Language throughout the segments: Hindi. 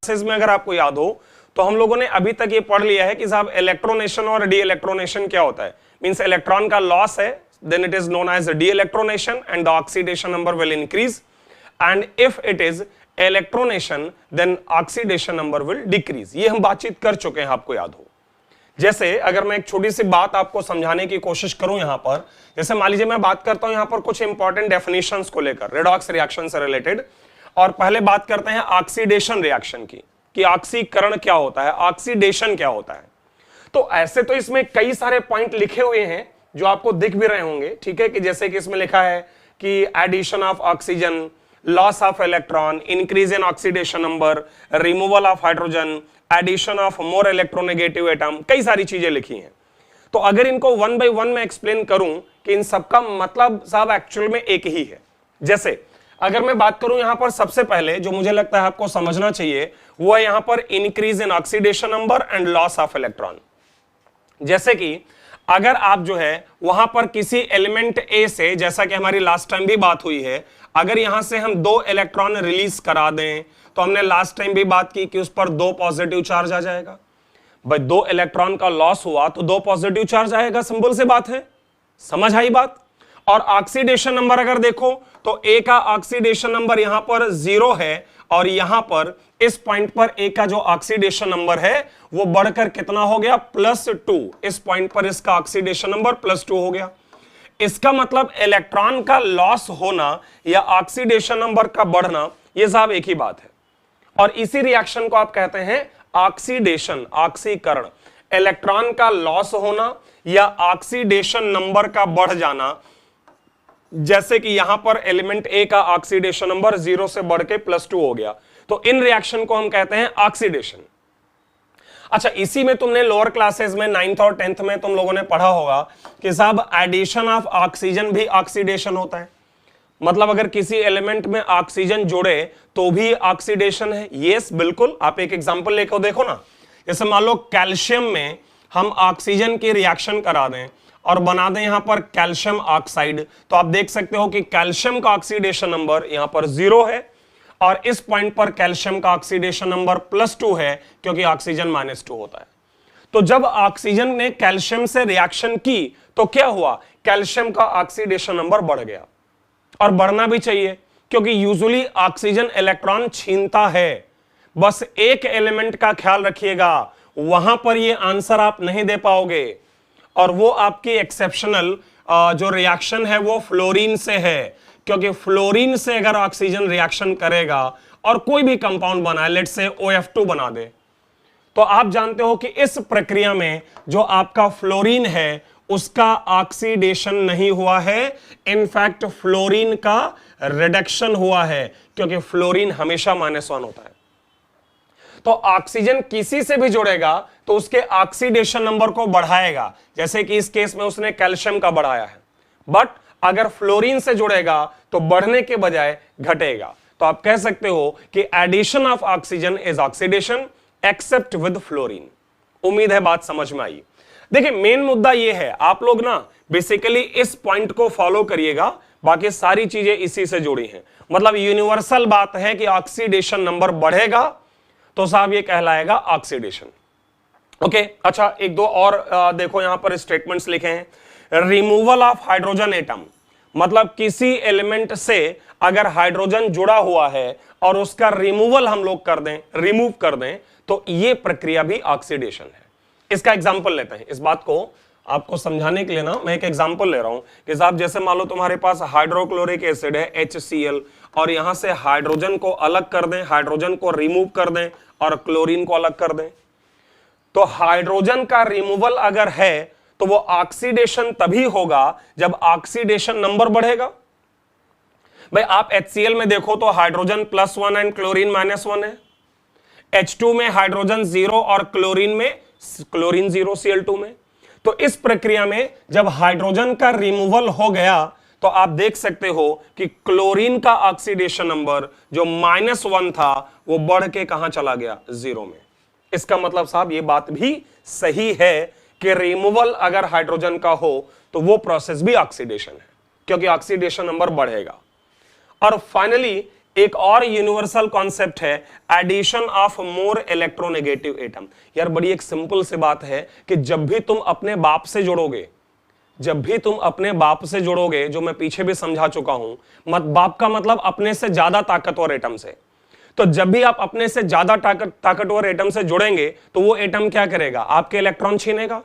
क्लासेस में अगर आपको याद हो तो हम लोगों ने अभी तक ये पढ़ लिया है कि साहब इलेक्ट्रोनेशन और डी इलेक्ट्रोनेशन क्या होता है। मींस इलेक्ट्रॉन का लॉस है, then it is known as de electronation and the oxidation number will increase, and if it is electronation then oxidation number will decrease. ये हम बातचीत कर चुके हैं, आपको याद हो। जैसे अगर मैं एक छोटी सी बात आपको समझाने की कोशिश करूं यहां पर, जैसे मान लीजिए मैं बात करता हूं यहां पर कुछ इंपॉर्टेंट डेफिनेशंस को लेकर रेडॉक्स रिएक्शन से रिलेटेड, और पहले बात करते हैं ऑक्सीडेशन रिएक्शन की कि ऑक्सीकरण क्या होता है, ऑक्सीडेशन क्या होता है। तो ऐसे तो इसमें कई सारे पॉइंट लिखे हुए हैं जो आपको दिख भी रहे होंगे, ठीक है, कि जैसे कि इसमें लिखा है कि addition of oxygen, loss of electron, increase in oxidation number, removal of hydrogen, addition of more electronegative atom, कई सारी चीजें लिखी हैं। तो अगर इनको वन बाय वन में एक्सप्लेन करूं कि इन सबका मतलब साहब एक्चुअल में एक ही है। जैसे अगर मैं बात करूं यहां पर सबसे पहले जो मुझे लगता है आपको समझना चाहिए वो है यहां पर increase in oxidation number and loss of electron. जैसे कि अगर आप जो है वहां पर किसी एलिमेंट ए से, जैसा कि हमारी लास्ट टाइम भी बात हुई है, अगर यहां से हम 2 इलेक्ट्रॉन रिलीज करा दें तो हमने लास्ट टाइम भी बात की कि उस पर 2 पॉजिटिव चार्ज आ जाएगा। भाई 2 इलेक्ट्रॉन का लॉस हुआ तो 2 पॉजिटिव चार्ज आएगा, सिंपल सी बात है, समझ आई बात। और ऑक्सीडेशन नंबर अगर देखो तो ए का ऑक्सीडेशन नंबर यहां पर 0 है, और यहां पर इस पॉइंट पर ए का जो ऑक्सीडेशन नंबर है वो बढ़कर कितना हो गया, +2। इस पॉइंट पर इसका ऑक्सीडेशन नंबर +2 हो गया। इसका मतलब इलेक्ट्रॉन का लॉस होना या ऑक्सीडेशन नंबर का बढ़ना, यह साहब एक ही बात है। और इसी रिएक्शन को आप कहते हैं ऑक्सीडेशन, ऑक्सीकरण। इलेक्ट्रॉन का लॉस होना या ऑक्सीडेशन नंबर का बढ़ जाना, जैसे कि यहां पर एलिमेंट ए का ऑक्सीडेशन नंबर 0 से बढ़ के +2 हो गया, तो इन रिएक्शन को हम कहते हैं ऑक्सीडेशन। अच्छा, इसी में तुमने लोअर क्लासेस में 9th और 10th में तुम लोगों ने पढ़ा होगा कि साहब एडिशन ऑफ ऑक्सीजन भी ऑक्सीडेशन होता है। मतलब अगर किसी एलिमेंट में ऑक्सीजन जोड़े तो भी ऑक्सीडेशन है। यस बिल्कुल, आप एक एग्जांपल लेकर देखो ना। जैसे मान लो कैल्शियम में हम ऑक्सीजन की रिएक्शन करा दें और बना दें यहां पर कैल्शियम ऑक्साइड, तो आप देख सकते हो कि कैल्शियम का ऑक्सीडेशन नंबर यहां पर 0 है, और इस पॉइंट पर कैल्शियम का ऑक्सीडेशन नंबर +2 है, क्योंकि ऑक्सीजन -2 होता है। तो जब ऑक्सीजन ने कैल्शियम से रिएक्शन की तो क्या हुआ, कैल्शियम का ऑक्सीडेशन नंबर बढ़ गया, और बढ़ना भी चाहिए क्योंकि यूजुअली ऑक्सीजन इलेक्ट्रॉन छीनता है। बस एक एलिमेंट का ख्याल रखिएगा, वहां पर ये आंसर आप नहीं दे पाओगे, और वो आपकी एक्सेप्शनल जो रिएक्शन है वो फ्लोरीन से है, क्योंकि फ्लोरीन से अगर ऑक्सीजन रिएक्शन करेगा और कोई भी कंपाउंड बनाए, लेट्स से OF2 बना दे, तो आप जानते हो कि इस प्रक्रिया में जो आपका फ्लोरीन है उसका ऑक्सीडेशन नहीं हुआ है, इनफैक्ट फ्लोरीन का रिडक्शन हुआ है, क्योंकि फ्लोरीन हमेशा -1 होता है। तो ऑक्सीजन किसी से भी जुड़ेगा तो उसके ऑक्सीडेशन नंबर को बढ़ाएगा, जैसे कि इस केस में उसने कैल्शियम का बढ़ाया है। बट अगर फ्लोरीन से जुड़ेगा तो बढ़ने के बजाय घटेगा। तो आप कह सकते हो कि addition of oxygen is oxidation except with fluorine. उम्मीद है बात समझ में आई। देखिए मेन मुद्दा यह है, आप लोग ना बेसिकली इस पॉइंट को फॉलो करिएगा, बाकी सारी चीजें इसी से जुड़ी हैं। मतलब यूनिवर्सल बात है कि ऑक्सीडेशन नंबर बढ़ेगा तो साहब ये कहलाएगा ऑक्सीडेशन। ओके, अच्छा एक दो और देखो यहां पर स्टेटमेंट्स लिखे हैं। रिमूवल ऑफ हाइड्रोजन एटम, मतलब किसी एलिमेंट से अगर हाइड्रोजन जुड़ा हुआ है और उसका रिमूवल हम लोग कर दें, रिमूव कर दें, तो ये प्रक्रिया भी ऑक्सीडेशन है। इसका एग्जांपल लेते हैं। इस बात को आपको समझाने के लिए ना मैं एक एग्जांपल ले रहा हूं कि साहब जैसे मान लो तुम्हारे पास हाइड्रोक्लोरिक एसिड है HCl, और यहां से हाइड्रोजन को अलग कर दें, हाइड्रोजन को रिमूव कर दें और क्लोरीन को अलग कर दें, तो हाइड्रोजन का रिमूवल अगर है तो वो ऑक्सीडेशन तभी होगा जब ऑक्सीडेशन नंबर बढ़ेगा। भाई आप HCl में देखो तो हाइड्रोजन +1 एंड क्लोरीन -1 है। H2 में हाइड्रोजन 0 और क्लोरीन 0 Cl2 में। तो इस प्रक्रिया में जब हाइड्रोजन का रिमूवल हो गया तो आप देख सकते हो कि क्लोरीन का ऑक्सीडेशन नंबर जो -1 था वो बढ़ के कहां चला गया, 0 में। इसका मतलब साहब ये बात भी सही है कि रिमूवल अगर हाइड्रोजन का हो तो वो प्रोसेस भी ऑक्सीडेशन है, क्योंकि ऑक्सीडेशन नंबर बढ़ेगा। और फाइनली एक और यूनिवर्सल कॉन्सेप्ट है addition of more electronegative atom. यार बड़ी एक सिंपल सी बात है कि जब भी तुम अपने बाप से जुड़ोगे, जो मैं पीछे भी समझा चुका हूं, बाप का मतलब अपने से ज्यादा ताकतवर एटम से। तो जब भी आप अपने से ज्यादा ताकतवर एटम से जुड़ेंगे तो वो एटम क्या करेगा, आपके इलेक्ट्रॉन छीनेगा,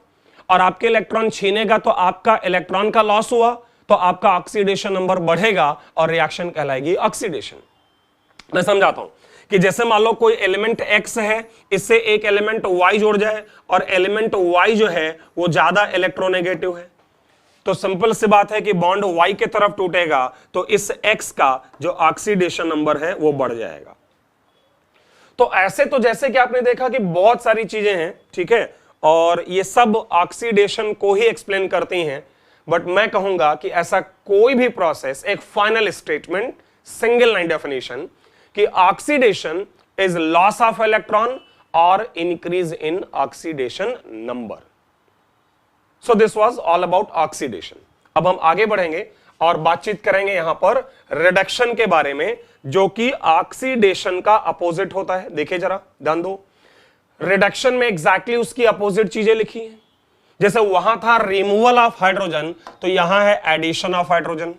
और आपके इलेक्ट्रॉन छीनेगा तो आपका इलेक्ट्रॉन का लॉस हुआ, तो आपका ऑक्सीडेशन नंबर बढ़ेगा और रिएक्शन कहलाएगी ऑक्सीडेशन। मैं समझाता हूं कि जैसे मान लो कोई एलिमेंट X है, इससे एक एलिमेंट Y जोड़ जाए और एलिमेंट Y जो है वो ज्यादा इलेक्ट्रोनेगेटिव है, तो सिंपल सी बात है कि बॉन्ड Y के तरफ टूटेगा तो इस X का जो ऑक्सीडेशन नंबर है वो बढ़ जाएगा। तो ऐसे तो जैसे कि आपने देखा कि बहुत सारी चीजें हैं, ठीक है, और ये सब ऑक्सीडेशन को ही एक्सप्लेन करती हैं, बट मैं कहूंगा कि ऐसा कोई भी प्रोसेस, एक final statement, single line definition कि oxidation is loss of electron और increase in oxidation number. So this was all about oxidation. अब हम आगे बढ़ेंगे और बातचीत करेंगे यहां पर रिडक्शन के बारे में, जो कि ऑक्सीडेशन का अपोजिट होता है। देखिए जरा ध्यान दो, रिडक्शन में एग्जैक्टली उसकी अपोजिट चीजें लिखी हैं। जैसे वहां था रिमूवल ऑफ हाइड्रोजन, तो यहां है एडिशन ऑफ हाइड्रोजन।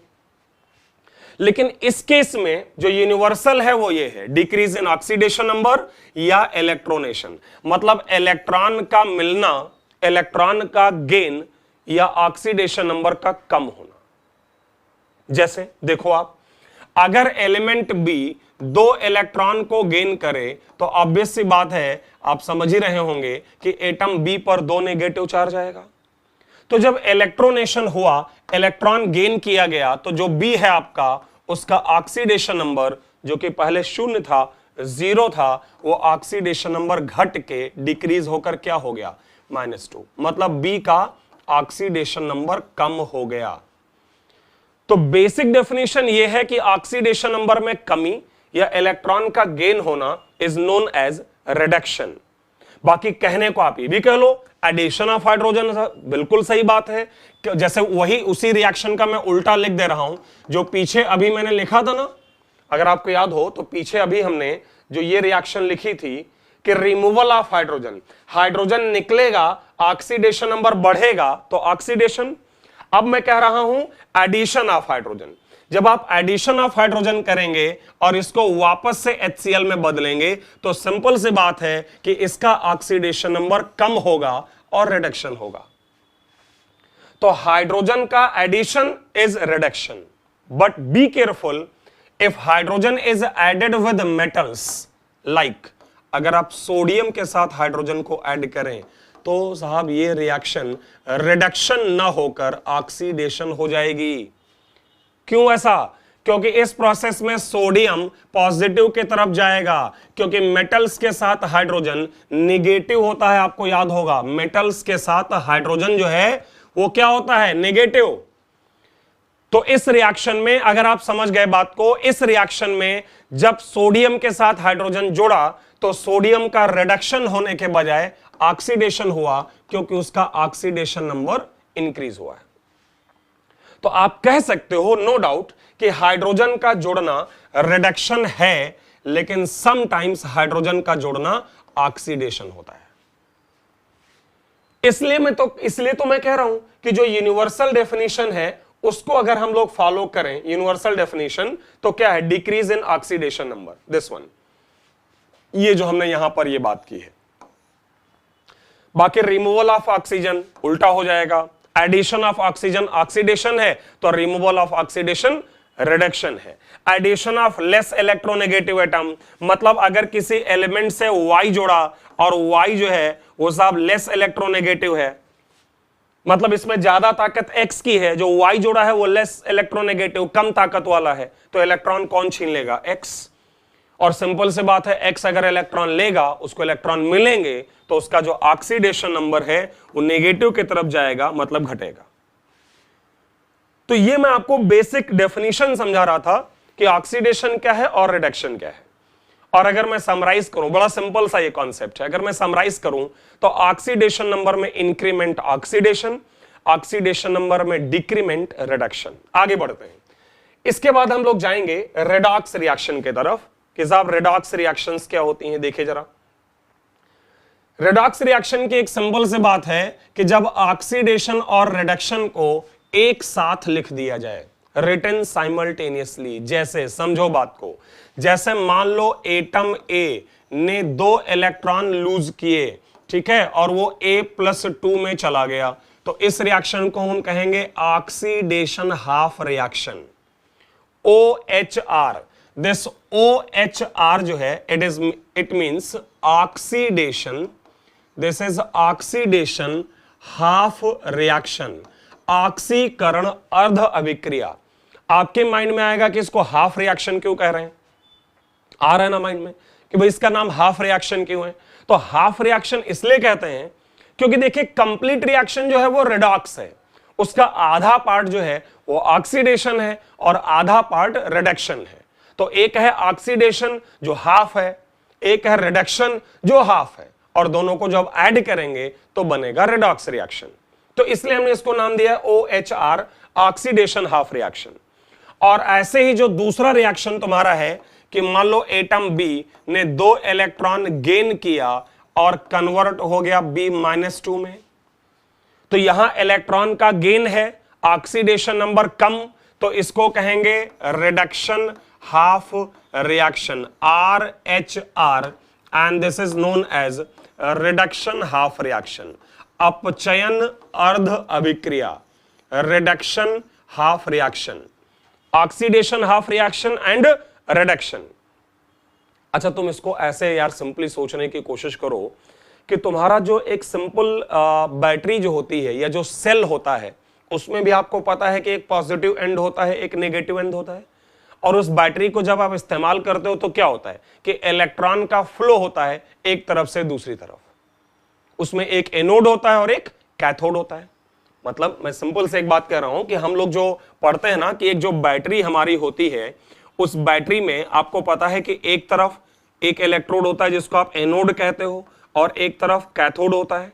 लेकिन इस केस में जो यूनिवर्सल है वो ये है, डिक्रीज इन ऑक्सीडेशन नंबर या इलेक्ट्रोनेशन, मतलब इलेक्ट्रॉन का मिलना, इलेक्ट्रॉन का गेन या ऑक्सीडेशन नंबर का कम होना। जैसे देखो आप, अगर एलिमेंट बी 2 इलेक्ट्रॉन को गेन करे तो ऑब्वियस सी बात है, आप समझ ही रहे होंगे कि एटम बी पर 2 नेगेटिव चार्ज आएगा। तो जब इलेक्ट्रोनेशन हुआ, इलेक्ट्रॉन गेन किया गया, तो जो बी है आपका, उसका ऑक्सीडेशन नंबर जो कि पहले 0 था, 0 था, वो ऑक्सीडेशन नंबर घट के डिक्रीज होकर क्या हो गया, -2, मतलब बी का ऑक्सीडेशन नंबर कम हो गया। तो बेसिक डेफिनेशन यह है कि ऑक्सीडेशन नंबर में कमी या इलेक्ट्रॉन का गेन होना इज नोन एज रिडक्शन। बाकी कहने को आप ये भी कह लो एडिशन ऑफ हाइड्रोजन, बिल्कुल सही बात है। जैसे वही उसी रिएक्शन का मैं उल्टा लिख दे रहा हूं जो पीछे अभी मैंने लिखा था ना, अगर आपको याद हो तो पीछे अभी हमने जो ये रिएक्शन लिखी थी कि रिमूवल ऑफ हाइड्रोजन, हाइड्रोजन निकलेगा, ऑक्सीडेशन नंबर बढ़ेगा तो ऑक्सीडेशन। अब मैं कह रहा हूं एडिशन ऑफ हाइड्रोजन, जब आप एडिशन ऑफ हाइड्रोजन करेंगे और इसको वापस से HCl में बदलेंगे तो सिंपल सी बात है कि इसका ऑक्सीडेशन नंबर कम होगा और रिडक्शन होगा। तो हाइड्रोजन का addition is reduction, but be careful, if hydrogen is added with metals, like अगर आप सोडियम के साथ हाइड्रोजन को ऐड करें तो साहब ये रिएक्शन रिडक्शन ना होकर ऑक्सीडेशन हो जाएगी। क्यों ऐसा? क्योंकि इस प्रोसेस में सोडियम पॉजिटिव की तरफ जाएगा, क्योंकि मेटल्स के साथ हाइड्रोजन नेगेटिव होता है। आपको याद होगा मेटल्स के साथ हाइड्रोजन जो है वो क्या होता है, नेगेटिव। तो इस रिएक्शन में अगर आप समझ गए बात को, इस रिएक्शन में जब सोडियम के साथ हाइड्रोजन जुड़ा तो सोडियम का रिडक्शन होने के बजाय ऑक्सीडेशन हुआ, क्योंकि उसका ऑक्सीडेशन नंबर इंक्रीज हुआ है। तो आप कह सकते हो नो डाउट कि हाइड्रोजन का जुड़ना रिडक्शन है, लेकिन समटाइम्स हाइड्रोजन का जुड़ना ऑक्सीडेशन होता है। इसलिए तो मैं कह रहा हूं कि जो यूनिवर्सल डेफिनेशन है उसको अगर हम लोग फॉलो करें, यूनिवर्सल डेफिनेशन, तो क्या है, decrease in oxidation number, this one, ये जो हमने यहां पर ये बात की है। बाकी रिमूवल ऑफ ऑक्सीजन उल्टा हो जाएगा, एडिशन ऑफ ऑक्सीजन ऑक्सीडेशन है तो रिमूवल ऑफ ऑक्सीडेशन रिडक्शन है। Addition of less electronegative atom, मतलब अगर किसी एलिमेंट से Y जोड़ा और Y जो है वो साहब लेस इलेक्ट्रोनेगेटिव है, मतलब इसमें ज्यादा ताकत X की है, जो Y जोड़ा है वो लेस इलेक्ट्रोनेगेटिव, कम ताकत वाला है, तो इलेक्ट्रॉन कौन छीन लेगा, X। और सिंपल से बात है, X अगर इलेक्ट्रॉन लेगा, उसको इलेक्ट्रॉन मिलेंगे तो उसका जो ऑक्सीडेशन नंबर है वो नेगेटिव की तरफ जाएगा, मतलब घटेगा। तो ये मैं आपको बेसिक डेफिनेशन समझा रहा था कि ऑक्सीडेशन क्या है और रिडक्शन क्या है। और अगर मैं समराइज करूं, बड़ा सिंपल सा ये कॉन्सेप्ट है, अगर मैं समराइज करूं तो ऑक्सीडेशन नंबर में इंक्रीमेंट ऑक्सीडेशन, ऑक्सीडेशन नंबर में डिक्रीमेंट रिडक्शन। आगे बढ़ते हैं। इसके बाद हम लोग जाएंगे रेडॉक्स रिएक्शन की तरफ कि साहब रेडॉक्स रिएक्शंस क्या होती हैं। देखिए जरा, रेडॉक्स रिएक्शन की एक सिंपल सी बात है कि जब ऑक्सीडेशन और रिडक्शन को एक साथ लिख दिया जाए, रिटन साइमल्टेनियसली। जैसे समझो बात को, जैसे मान लो एटम ए ने 2 इलेक्ट्रॉन लूज किए, ठीक है, और वो A+2 में चला गया, तो इस रिएक्शन को हम कहेंगे oxidation half reaction, OHR। This OHR जो है it means oxidation, this is oxidation half reaction, ऑक्सीकरण अर्ध अभिक्रिया। आपके माइंड में आएगा कि इसको हाफ रिएक्शन क्यों कह रहे हैं, आ रहा है ना माइंड में कि भाई इसका नाम हाफ रिएक्शन क्यों है। तो हाफ रिएक्शन इसलिए कहते हैं क्योंकि देखिए कंप्लीट रिएक्शन जो है वो रेडॉक्स है, उसका आधा पार्ट जो है वो ऑक्सीडेशन है और आधा पार्ट रिडक्शन है। तो एक है ऑक्सीडेशन जो हाफ है, एक है रिडक्शन जो हाफ है, और दोनों को जब ऐड करेंगे तो बनेगा रेडॉक्स रिएक्शन। तो इसलिए हमने इसको नाम दिया OHR, ऑक्सीडेशन हाफ रिएक्शन। और ऐसे ही जो दूसरा रिएक्शन तुम्हारा है कि मान लो एटम B ने 2 इलेक्ट्रॉन गेन किया और कन्वर्ट हो गया B-2 में, तो यहां इलेक्ट्रॉन का गेन है, ऑक्सीडेशन नंबर कम, तो इसको कहेंगे reduction half reaction, RHR, and this is known as reduction half reaction, अपचयन अर्ध अभिक्रिया, reduction half reaction, oxidation half reaction and reduction. अच्छा, तुम इसको ऐसे यार सिंपली सोचने की कोशिश करो कि तुम्हारा जो एक सिंपल बैटरी जो होती है या जो सेल होता है, उसमें भी आपको पता है कि एक पॉजिटिव एंड होता है, एक नेगेटिव एंड होता है, और उस बैटरी को जब आप इस्तेमाल करते हो तो क्या होता है कि इलेक्ट्रॉन का फ्लो होता है एक तरफ से दूसरी तरफ, उसमें एक एनोड होता है और एक कैथोड होता है। मतलब मैं सिंपल से एक बात कह रहा हूं कि हम लोग जो पढ़ते हैं ना कि एक जो बैटरी हमारी होती है, उस बैटरी में आपको पता है कि एक तरफ एक इलेक्ट्रोड होता है जिसको आप एनोड कहते हो, और एक तरफ कैथोड होता है,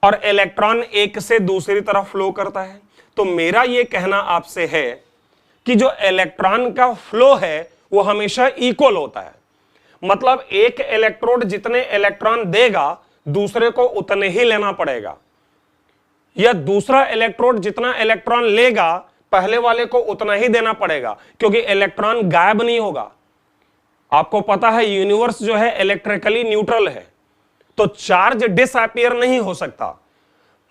और इलेक्ट्रॉन एक से दूसरी तरफ फ्लो करता है। तो मेरा यह कहना आपसे है कि जो इलेक्ट्रॉन का फ्लो है वो हमेशा इक्वल होता है। मतलब एक इलेक्ट्रोड जितने इलेक्ट्रॉन देगा दूसरे को उतने ही लेना पड़ेगा, या दूसरा इलेक्ट्रोड जितना इलेक्ट्रॉन लेगा पहले वाले को उतना ही देना पड़ेगा, क्योंकि इलेक्ट्रॉन गायब नहीं होगा। आपको पता है यूनिवर्स जो है इलेक्ट्रिकली न्यूट्रल है, तो चार्ज डिसअपीयर नहीं हो सकता।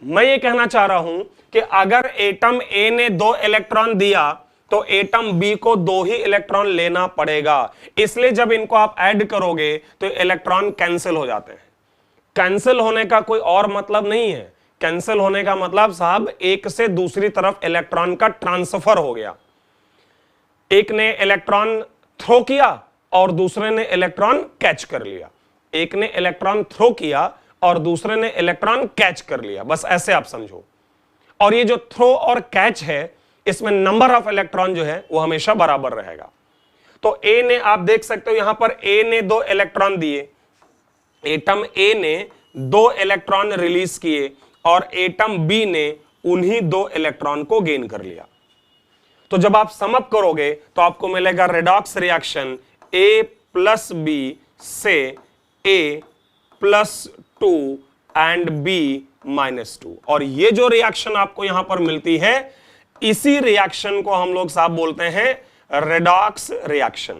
मैं ये कहना चाह रहा हूं कि अगर एटम ए ने 2 इलेक्ट्रॉन दिया तो एटम बी को 2 ही इलेक्ट्रॉन लेना पड़ेगा। इसलिए जब इनको आप ऐड करोगे तो इलेक्ट्रॉन कैंसिल हो जाते हैं। कैंसिल होने का कोई और मतलब नहीं है, कैंसिल होने का मतलब साहब एक से दूसरी तरफ इलेक्ट्रॉन का ट्रांसफर हो गया। एक ने इलेक्ट्रॉन थ्रो किया और दूसरे ने इलेक्ट्रॉन कैच कर लिया, एक ने इलेक्ट्रॉन थ्रो किया और दूसरे ने इलेक्ट्रॉन कैच कर लिया, बस ऐसे आप समझो। और ये जो थ्रो और कैच है इसमें नंबर ऑफ इलेक्ट्रॉन जो है वो हमेशा बराबर रहेगा। तो ए ने, आप देख सकते हो यहां पर ए ने 2 इलेक्ट्रॉन दिए, एटम ए ने 2 इलेक्ट्रॉन रिलीज किए और एटम बी ने उन्हीं 2 इलेक्ट्रॉन को गेन कर लिया। तो जब आप समअप करोगे तो आपको मिलेगा रेडॉक्स रिएक्शन A+B से A+2 एंड B-2। और ये जो रिएक्शन आपको यहां पर मिलती है, इसी रिएक्शन को हम लोग साहब बोलते हैं रेडॉक्स रिएक्शन।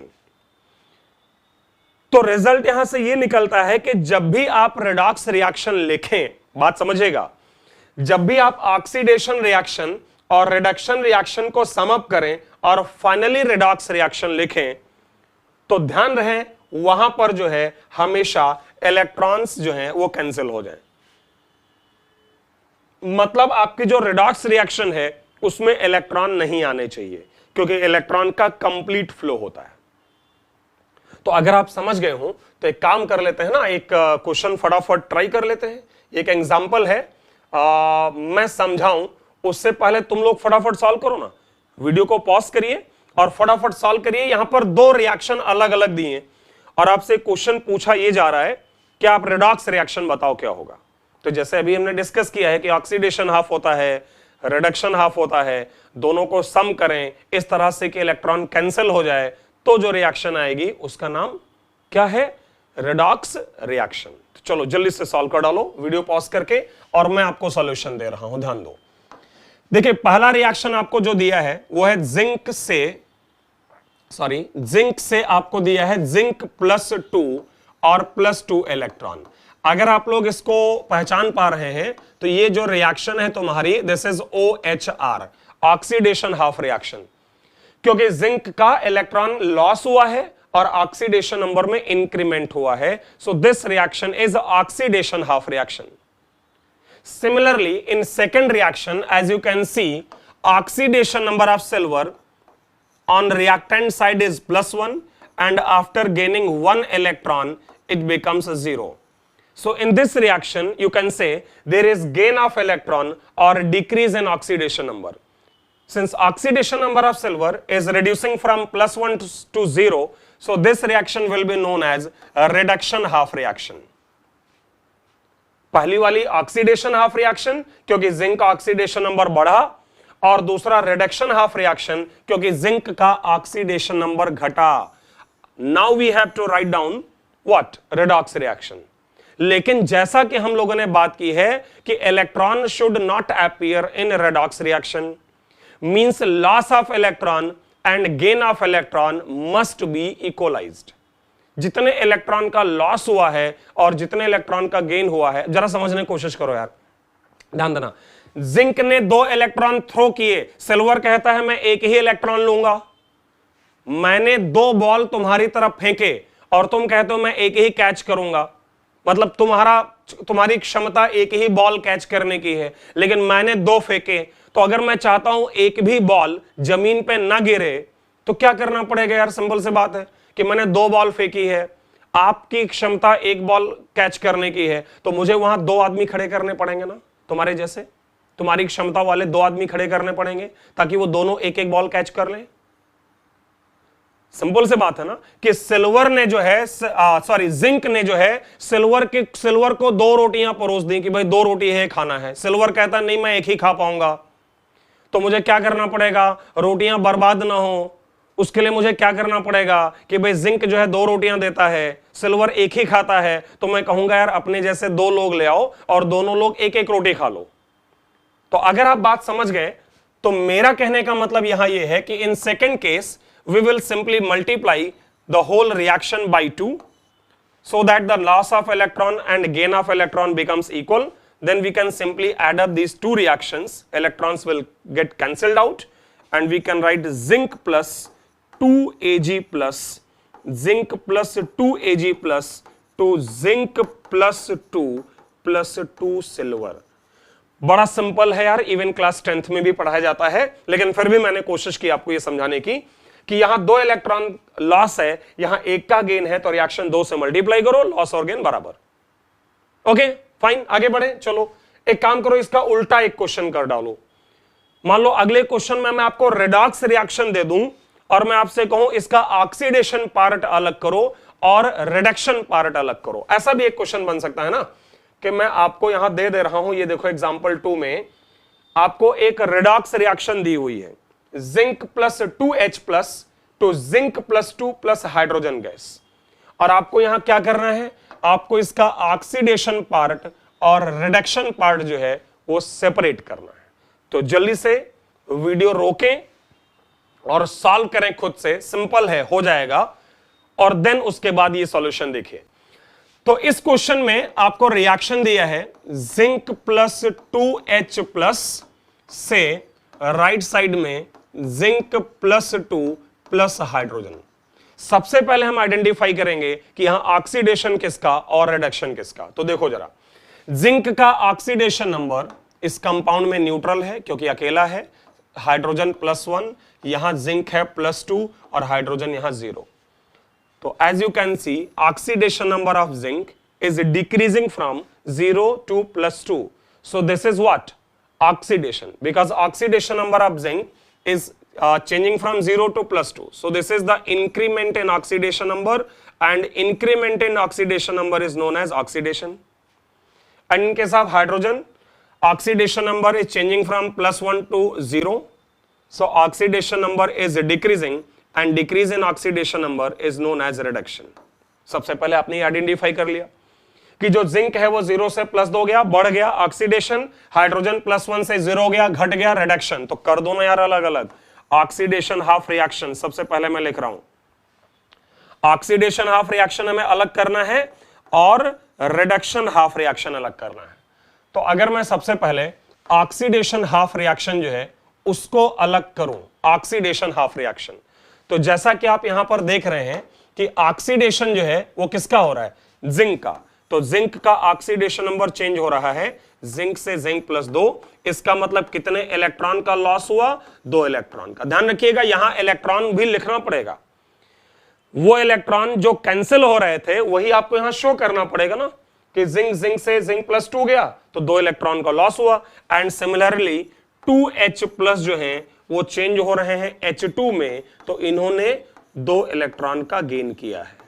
तो रिजल्ट यहां से ये निकलता है कि जब भी आप रेडॉक्स रिएक्शन लिखें, बात समझिएगा, जब भी आप ऑक्सीडेशन रिएक्शन और रिडक्शन रिएक्शन को समअप करें और फाइनली रेडॉक्स रिएक्शन लिखें, तो ध्यान रहे वहां पर जो है हमेशा इलेक्ट्रॉन्स जो हैं वो कैंसिल हो जाएं। मतलब आपकी जो रेडॉक्स रिएक्शन है उसमें इलेक्ट्रॉन नहीं आने चाहिए, क्योंकि इलेक्ट्रॉन का कंप्लीट फ्लो होता है। तो अगर आप समझ गए हो तो एक काम कर लेते हैं ना, एक क्वेश्चन फटाफट ट्राई कर लेते हैं। एक एग्जांपल है, मैं समझाऊं उससे पहले तुम लोग फटाफट सॉल्व करो ना, वीडियो को पॉज करिए और फटाफट सॉल्व करिए। यहां पर 2 रिएक्शन अलग अलग दिए और आपसे क्वेश्चन पूछा यह जा रहा है कि आप रेडॉक्स रिएक्शन बताओ क्या होगा। तो जैसे अभी हमने डिस्कस किया है कि ऑक्सीडेशन हाफ होता है, रिडक्शन हाफ होता है, दोनों को सम करें इस तरह से कि इलेक्ट्रॉन कैंसिल हो जाए, तो जो रिएक्शन आएगी उसका नाम क्या है? Redox reaction. तो चलो जल्दी से सॉल्व कर डालो वीडियो पॉज करके, और मैं आपको सॉल्यूशन दे रहा हूं, ध्यान दो। देखिए पहला रिएक्शन आपको जो दिया है वो है जिंक से आपको दिया है जिंक +2 और +2 इलेक्ट्रॉन। अगर आप लोग इसको पहचान पा रहे हैं तो ये जो रिएक्शन है तुम्हारी, this is OHR, oxidation half reaction, क्योंकि जिंक का इलेक्ट्रॉन लॉस हुआ है और ऑक्सीडेशन नंबर में इंक्रीमेंट हुआ है, so this reaction is oxidation half reaction. Similarly, in second reaction, as you can see, oxidation number of silver on reactant side is +1, and after gaining 1 electron, it becomes 0. So in this reaction, you can say there is gain of electron or decrease in oxidation number. Since oxidation number of silver is reducing from +1 to 0, so this reaction will be known as a reduction half reaction. पहली वाली ऑक्सीडेशन हाफ रिएक्शन क्योंकि जिंक का ऑक्सीडेशन नंबर बढ़ा, और दूसरा रिडक्शन हाफ रिएक्शन क्योंकि जिंक का ऑक्सीडेशन नंबर घटा। Now we have to write down what? Redox reaction. लेकिन जैसा कि हम लोगों ने बात की है कि electron should not appear in redox reaction, means loss of electron and gain of electron must be equalised. जितने इलेक्ट्रॉन का लॉस हुआ है और जितने इलेक्ट्रॉन का गेन हुआ है, जरा समझने की कोशिश करो यार, ध्यान देना। जिंक ने 2 इलेक्ट्रॉन थ्रो किए, सिल्वर कहता है मैं एक ही इलेक्ट्रॉन लूंगा। मैंने 2 बॉल तुम्हारी तरफ फेंके और तुम कहते हो मैं एक ही कैच करूंगा, मतलब तुम्हारी क्षमता एक ही बॉल कैच करने की है, लेकिन मैंने 2 फेंके, तो अगर मैं चाहता हूं एक भी बॉल जमीन पे ना गिरे तो क्या करना पड़ेगा यार? सिंपल सी बात है कि मैंने 2 बॉल फेंकी है, आपकी क्षमता एक बॉल कैच करने की है, तो मुझे वहां 2 आदमी खड़े करने पड़ेंगे ना, तुम्हारे जैसे, तुम्हारी क्षमता वाले 2 आदमी खड़े करने पड़ेंगे ताकि वो दोनों एक एक बॉल कैच कर लें। सिंपल से बात है ना कि सिल्वर ने जो है जिंक ने जो है सिल्वर को 2 रोटियां परोस दी कि भाई 2 रोटी है खाना है। सिल्वर कहता नहीं मैं एक ही खा पाऊंगा, तो मुझे क्या करना पड़ेगा? रोटियां बर्बाद ना हो, उसके लिए मुझे क्या करना पड़ेगा कि भाई जिंक जो है 2 रोटियां देता है, सिल्वर एक ही खाता है, तो मैं कहूंगा यार अपने जैसे 2 लोग ले आओ और दोनों लोग एक एक रोटी खा लो। तो अगर आप बात समझ गए तो मेरा कहने का मतलब यहां यह है कि in second case we will simply multiply the whole reaction by 2 so that the loss of electron and gain of electron becomes equal. Then we can simply add up these 2 reactions, electrons will get cancelled out, and we can write zinc plus 2Ag plus zinc plus 2Ag plus to zinc plus 2 plus 2 silver। बड़ा सिंपल है यार, इवन क्लास 10th में भी पढ़ाया जाता है, लेकिन फिर भी मैंने कोशिश की आपको यह समझाने की कि यहां 2 इलेक्ट्रॉन लॉस है, यहां 1 का गेन है, तो रिएक्शन 2 से मल्टीप्लाई करो, लॉस और गेन बराबर। ओके फाइन, आगे बढ़े। चलो एक काम करो, इसका उल्टा एक क्वेश्चन कर डालो। मान लो अगले क्वेश्चन में मैं आपको रेडॉक्स रिएक्शन दे दूं और मैं आपसे कहूं इसका ऑक्सीडेशन पार्ट अलग करो और रिडक्शन पार्ट अलग करो। ऐसा भी एक क्वेश्चन बन सकता है ना कि मैं आपको यहां दे रहा हूं, ये देखो एग्जांपल 2 में आपको एक रेडॉक्स रिएक्शन दी हुई है, zinc plus 2H plus two zinc plus 2 plus hydrogen gas, और आपको यहां क्या करना है? आपको इसका ऑक्सीडेशन पार्ट और रिडक्शन पार्ट जो है वो सेपरेट करना है। तो जल्दी से वीडियो रोकें और सॉल्व करें खुद से, सिंपल है, हो जाएगा, और देन उसके बाद ये सॉल्यूशन देखिए। तो इस क्वेश्चन में आपको रिएक्शन दिया है जिंक प्लस 2H प्लस से राइट साइड में जिंक प्लस 2 प्लस हाइड्रोजन। सबसे पहले हम आइडेंटिफाई करेंगे कि यहां ऑक्सीडेशन किसका और रिडक्शन किसका। तो देखो जरा, जिंक का ऑक्सीडेशन नंबर इस कंपाउंड में न्यूट्रल है क्योंकि अकेला है, हाइड्रोजन +1, यहां जिंक है +2 और हाइड्रोजन यहां 0। तो as you can see oxidation number of zinc is decreasing from 0 to +2, so this is what? oxidation, because oxidation number of zinc is changing from 0 to +2. So this is the increment in oxidation number, and increment in oxidation number is known as oxidation. And in case of hydrogen, oxidation number is changing from +1 to 0. So oxidation number is decreasing and decrease in oxidation number is known as reduction. सबसे पहले आपने ये आइडेंटिफाई कर लिया कि जो जिंक है वो 0 से +2 हो गया, बढ़ गया ऑक्सीडेशन, हाइड्रोजन +1 से 0 हो गया, घट गया रिडक्शन। तो कर दो ना यार अलग अलग, ऑक्सीडेशन हाफ रिएक्शन सबसे पहले मैं लिख रहा हूं, ऑक्सीडेशन हाफ रिएक्शन हमें अलग करना है और रिडक्शन हाफ रिएक्शन अलग करना है। तो अगर मैं सबसे पहले ऑक्सीडेशन हाफ रिएक्शन जो है उसको अलग करूं, ऑक्सीडेशन हाफ रिएक्शन, तो जैसा कि आप यहां पर देख रहे हैं कि ऑक्सीडेशन जो है वो किसका हो रहा है, जिंक का। तो जिंक का ऑक्सीडेशन नंबर चेंज हो रहा है, जिंक से जिंक +2, इसका मतलब कितने इलेक्ट्रॉन का लॉस हुआ, 2 इलेक्ट्रॉन का। ध्यान रखिएगा यहां इलेक्ट्रॉन भी लिखना पड़ेगा, वो इलेक्ट्रॉन जो कैंसिल हो रहे थे वही आपको यहां शो करना पड़ेगा ना कि जिंक से जिंक +2 गया तो 2 इलेक्ट्रॉन का लॉस हुआ। एंड सिमिलरली 2H+ जो है वो चेंज हो रहे हैं H2 में, तो इन्होंने 2 इलेक्ट्रॉन का गेन किया है।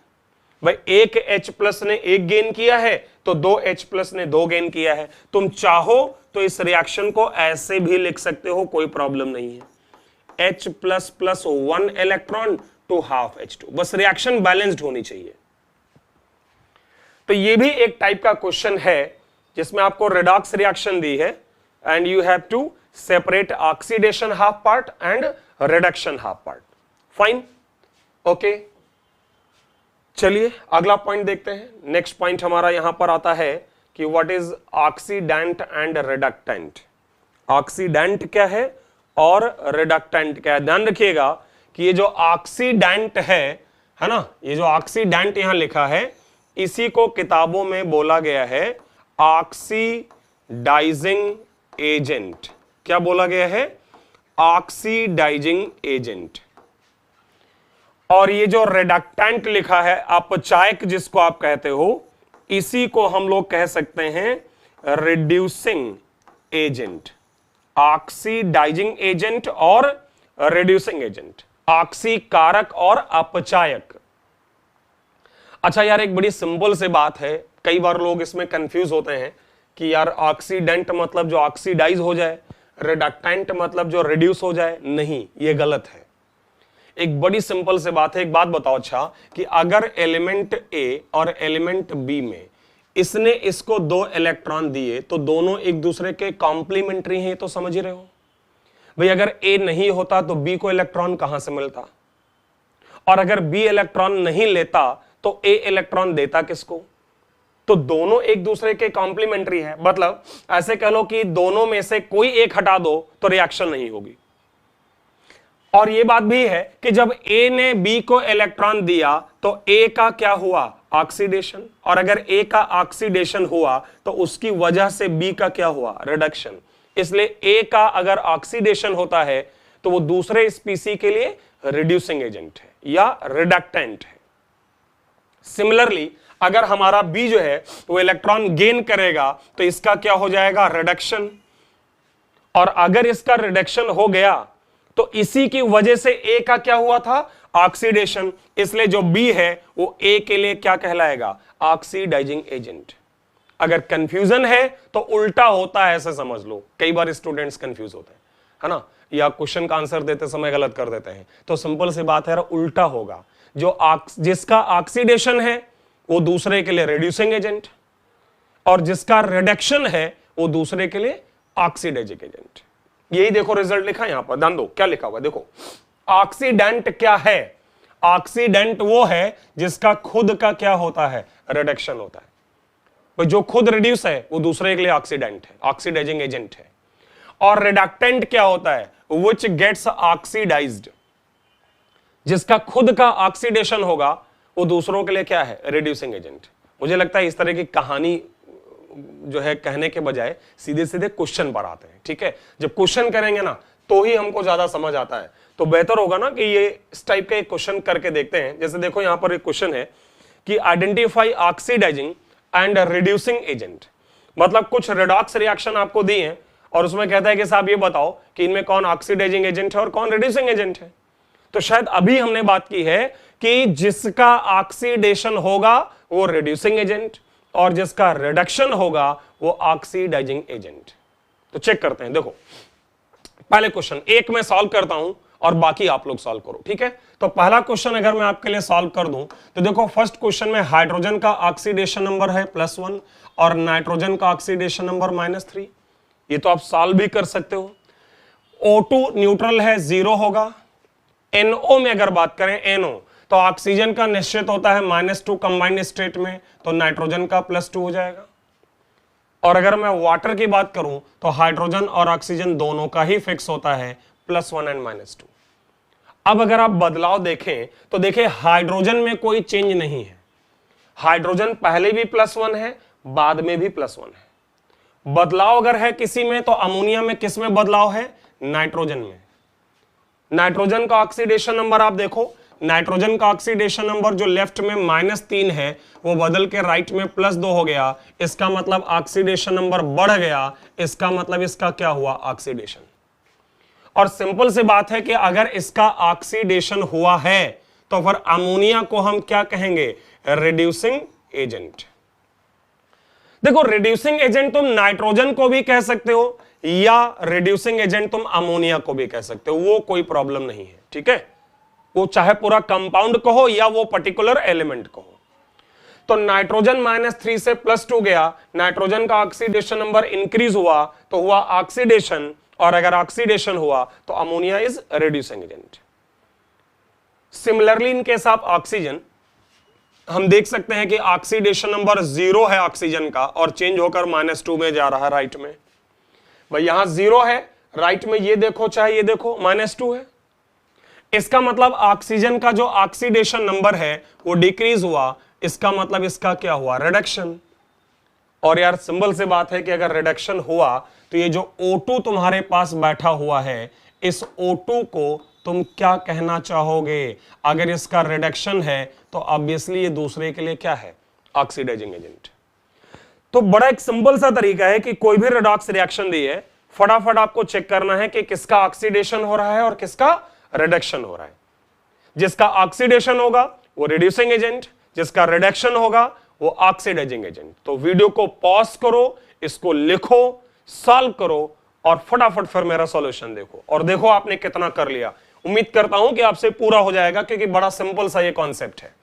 भाई एक H+ ने 1 गेन किया है तो 2H+ ने 2 गेन किया है। तुम चाहो तो इस रिएक्शन को ऐसे भी लिख सकते हो, कोई प्रॉब्लम नहीं है, H++ 1 electron to half H2, बस रिएक्शन बैलेंस्ड होनी चाहिए। तो ये भी एक टाइप का क्वेश्चन है जिसमें आपको रिडॉक्स रिएक्शन दी है and you have to separate oxidation half part and reduction half part. Fine, okay, चलिए अगला पॉइंट देखते हैं। नेक्स्ट पॉइंट हमारा यहां पर आता है कि what is oxidant and reductant. Oxidant क्या है और रिडक्टेंट क्या है। ध्यान रखिएगा कि ये जो ऑक्सीडेंट है ना, ये जो ऑक्सीडेंट यहां लिखा है इसी को किताबों में बोला गया है ऑक्सीडाइजिंग एजेंट। क्या बोला गया है, ऑक्सीडाइजिंग एजेंट। और ये जो रिडक्टेंट लिखा है अपचायक जिसको आप कहते हो, इसी को हम लोग कह सकते हैं रिड्यूसिंग एजेंट। ऑक्सीडाइजिंग एजेंट और रिड्यूसिंग एजेंट, ऑक्सीकारक और अपचायक। अच्छा यार एक बड़ी सिंपल से बात है, कई बार लोग इसमें कंफ्यूज होते हैं कि यार ऑक्सीडेंट मतलब जो ऑक्सीडाइज हो जाए, रिडक्टेंट मतलब जो रिड्यूस हो जाए। नहीं, ये गलत है। एक बड़ी सिंपल से बात है। एक बात बताओ अच्छा कि अगर एलिमेंट ए और एलिमेंट बी में इसने इसको 2 इलेक्ट्रॉन दिए तो दोनों एक दूसरे के कॉम्प्लीमेंट्री हैं, तो समझ ही रहे हो भाई। अगर ए नहीं होता तो बी को इलेक्ट्रॉन कहां से मिलता, और अगर बी इलेक्ट्रॉन नहीं लेता तो ए इलेक्ट्रॉन देता किसको। तो दोनों एक दूसरे के कॉम्प्लीमेंट्री है, मतलब ऐसे कह लो कि दोनों में से कोई एक हटा दो तो रिएक्शन नहीं होगी। और यह बात भी है कि जब ए ने बी को इलेक्ट्रॉन दिया तो ए का क्या हुआ, ऑक्सीडेशन, और अगर ए का ऑक्सीडेशन हुआ तो उसकी वजह से बी का क्या हुआ, रिडक्शन। इसलिए ए का अगर ऑक्सीडेशन होता है तो वो दूसरे स्पीसी के लिए रिड्यूसिंग एजेंट है या रिडक्टेंट है। सिमिलरली अगर हमारा बी जो है वो इलेक्ट्रॉन गेन करेगा तो इसका क्या हो जाएगा, रिडक्शन। और अगर इसका रिडक्शन हो गया तो इसी की वजह से ए का क्या हुआ था, ऑक्सीडेशन। इसलिए जो बी है वो ए के लिए क्या कहलाएगा, ऑक्सीडाइजिंग एजेंट। अगर कंफ्यूजन है तो उल्टा होता है, ऐसे समझ लो। कई बार स्टूडेंट्स कंफ्यूज होते हैं, है ना, या क्वेश्चन का आंसर देते समय गलत कर देते हैं। तो सिंपल सी बात है, उल्टा होगा। जो जिसका ऑक्सीडेशन है वो दूसरे के लिए रिड्यूसिंग एजेंट, और जिसका रिडक्शन है वो दूसरे के लिए ऑक्सीडाइजिंग एजेंट। यही देखो रिजल्ट लिखा है यहां पर, ध्यान दो क्या लिखा हुआ है। देखो ऑक्सीडेंट क्या है, ऑक्सीडेंट वो है जिसका खुद का क्या होता है, रिडक्शन होता है। भाई जो खुद रिड्यूस है वो दूसरे के लिए ऑक्सीडेंट है, ऑक्सीडाइजिंग एजेंट है। और रिडक्टेंट क्या होता है, विच गेट्स ऑक्सीडाइज्ड, जिसका खुद का ऑक्सीडेशन होगा वो दूसरों के लिए क्या है, रिड्यूसिंग एजेंट। मुझे लगता है इस तरह की कहानी जो है कहने के बजाय सीधे सीधे क्वेश्चन पर आते हैं। ठीक है, जब क्वेश्चन करेंगे ना तो ही हमको ज्यादा समझ आता है। तो बेहतर होगा ना कि ये इस टाइप का एक क्वेश्चन करके देखते हैं। जैसे देखो यहां पर एक क्वेश्चन है कि identify oxidising and reducing agent. मतलब कुछ रिडॉक्स रिएक्शन आपको दी है और उसमें कहता है कि साहब ये बताओ कि इनमें कौन ऑक्सीडाइजिंग एजेंट है और कौन रिड्यूसिंग एजेंट है। तो शायद अभी हमने बात की है कि जिसका ऑक्सीडेशन होगा वो रिड्यूसिंग एजेंट और जिसका रिडक्शन होगा वो ऑक्सीडाइजिंग एजेंट। तो चेक करते हैं। देखो पहले क्वेश्चन एक मैं सॉल्व करता हूं और बाकी आप लोग सॉल्व करो, ठीक है। तो पहला क्वेश्चन अगर मैं आपके लिए सॉल्व कर दूं तो देखो फर्स्ट क्वेश्चन में हाइड्रोजन का ऑक्सीडेशन नंबर है +1 और नाइट्रोजन का ऑक्सीडेशन नंबर -3। ये तो आप सॉल्व भी कर सकते हो। O2 न्यूट्रल है, 0 होगा। NO में अगर बात करें NO तो ऑक्सीजन का निश्चित होता है -2 कंबाइंड स्टेट में, तो नाइट्रोजन का +2 हो जाएगा। और अगर मैं वाटर की बात करूं तो हाइड्रोजन और ऑक्सीजन दोनों का ही फिक्स होता है +1 एंड -2। अब अगर आप बदलाव देखें तो देखिए हाइड्रोजन में कोई चेंज नहीं है। हाइड्रोजन पहले भी +1 है, बाद में भी +1 है। बदलाव अगर है किसी में तो अमोनिया में किस में बदलाव है? नाइट्रोजन में। नाइट्रोजन का ऑक्सीडेशन नंबर आप देखो, नाइट्रोजन का ऑक्सीडेशन नंबर जो लेफ्ट में -3 है वो बदल के राइट में +2 हो गया। इसका मतलब ऑक्सीडेशन नंबर बढ़ गया। इसका मतलब इसका क्या हुआ? ऑक्सीडेशन। और सिंपल सी बात है कि अगर इसका ऑक्सीडेशन हुआ है तो फिर अमोनिया को हम क्या कहेंगे? Reducing agent. देखो रिड्यूसिंग एजेंट तुम नाइट्रोजन को भी कह सकते हो या रिड्यूसिंग एजेंट तुम अमोनिया को भी कह सकते हो, वो कोई प्रॉब्लम नहीं है, ठीक है। वो चाहे पूरा कंपाउंड कहो या वो पर्टिकुलर एलिमेंट कहो। तो नाइट्रोजन -3 से +2 गया, नाइट्रोजन का ऑक्सीडेशन नंबर इंक्रीज हुआ तो हुआ ऑक्सीडेशन, और अगर ऑक्सीडेशन हुआ तो ammonia is reducing agent. Similarly in case of oxygen हम देख सकते हैं कि ऑक्सीडेशन नंबर 0 है ऑक्सीजन का और चेंज होकर -2 में जा रहा है राइट में। भाई यहां 0 है, राइट में ये देखो चाहे ये देखो -2 है। इसका मतलब ऑक्सीजन का जो ऑक्सीडेशन नंबर है वो डिक्रीज हुआ। इसका मतलब इसका क्या हुआ? रिडक्शन। और यार सिंबल से बात है कि अगर रिडक्शन हुआ तो ये जो O2 तुम्हारे पास बैठा हुआ है, इस O2 को तुम क्या कहना चाहोगे? अगर इसका रिडक्शन है तो ऑब्वियसली ये दूसरे के लिए क्या है? Oxidising agent. तो बड़ा एक सिंपल सा तरीका है कि कोई भी रेडॉक्स रिएक्शन दी है, फटाफट आपको चेक करना है कि किसका ऑक्सीडेशन हो रहा है और किसका रिडक्शन हो रहा है। जिसका ऑक्सीडेशन होगा वो रिड्यूसिंग एजेंट, जिसका रिडक्शन होगा वो ऑक्सीडाइजिंग एजेंट। तो वीडियो को पॉज करो, इसको लिखो, सॉल्व करो और फटाफट फिर मेरा सॉल्यूशन देखो और देखो आपने कितना कर लिया। उम्मीद करता हूं कि आपसे पूरा हो जाएगा क्योंकि बड़ा सिंपल सा ये कॉन्सेप्ट है।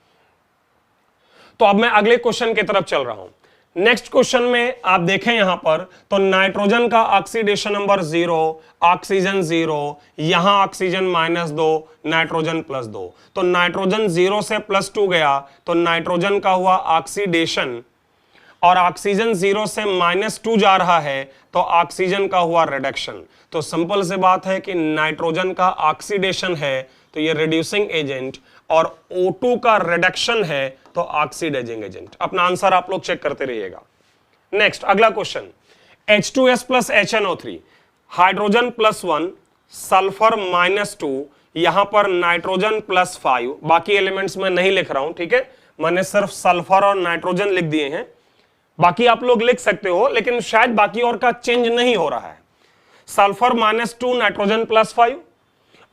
तो अब मैं अगले क्वेश्चन की तरफ चल रहा हूं। नेक्स्ट क्वेश्चन में आप देखें यहां पर तो नाइट्रोजन का ऑक्सीडेशन नंबर 0, ऑक्सीजन 0, यहां ऑक्सीजन -2, नाइट्रोजन +2। तो नाइट्रोजन 0 से +2 गया तो नाइट्रोजन का हुआ ऑक्सीडेशन, और ऑक्सीजन 0 से -2 जा रहा है तो ऑक्सीजन का हुआ रिडक्शन। तो सिंपल से बात है कि नाइट्रोजन का ऑक्सीडेशन है तो ये रिड्यूसिंग एजेंट, और O2 का रिडक्शन है तो ऑक्सीडाइजिंग एजेंट। अपना आंसर आप लोग चेक करते रहिएगा। नेक्स्ट अगला question, H2S + HNO3, hydrogen +1, sulphur -2, यहां पर नाइट्रोजन +5। बाकी एलिमेंट्स में नहीं लिख रहा हूं, ठीक है, मैंने सिर्फ सल्फर और नाइट्रोजन लिख दिए हैं। बाकी आप लोग लिख सकते हो लेकिन शायद बाकी और का चेंज नहीं हो रहा है। सल्फर -2, नाइट्रोजन +5,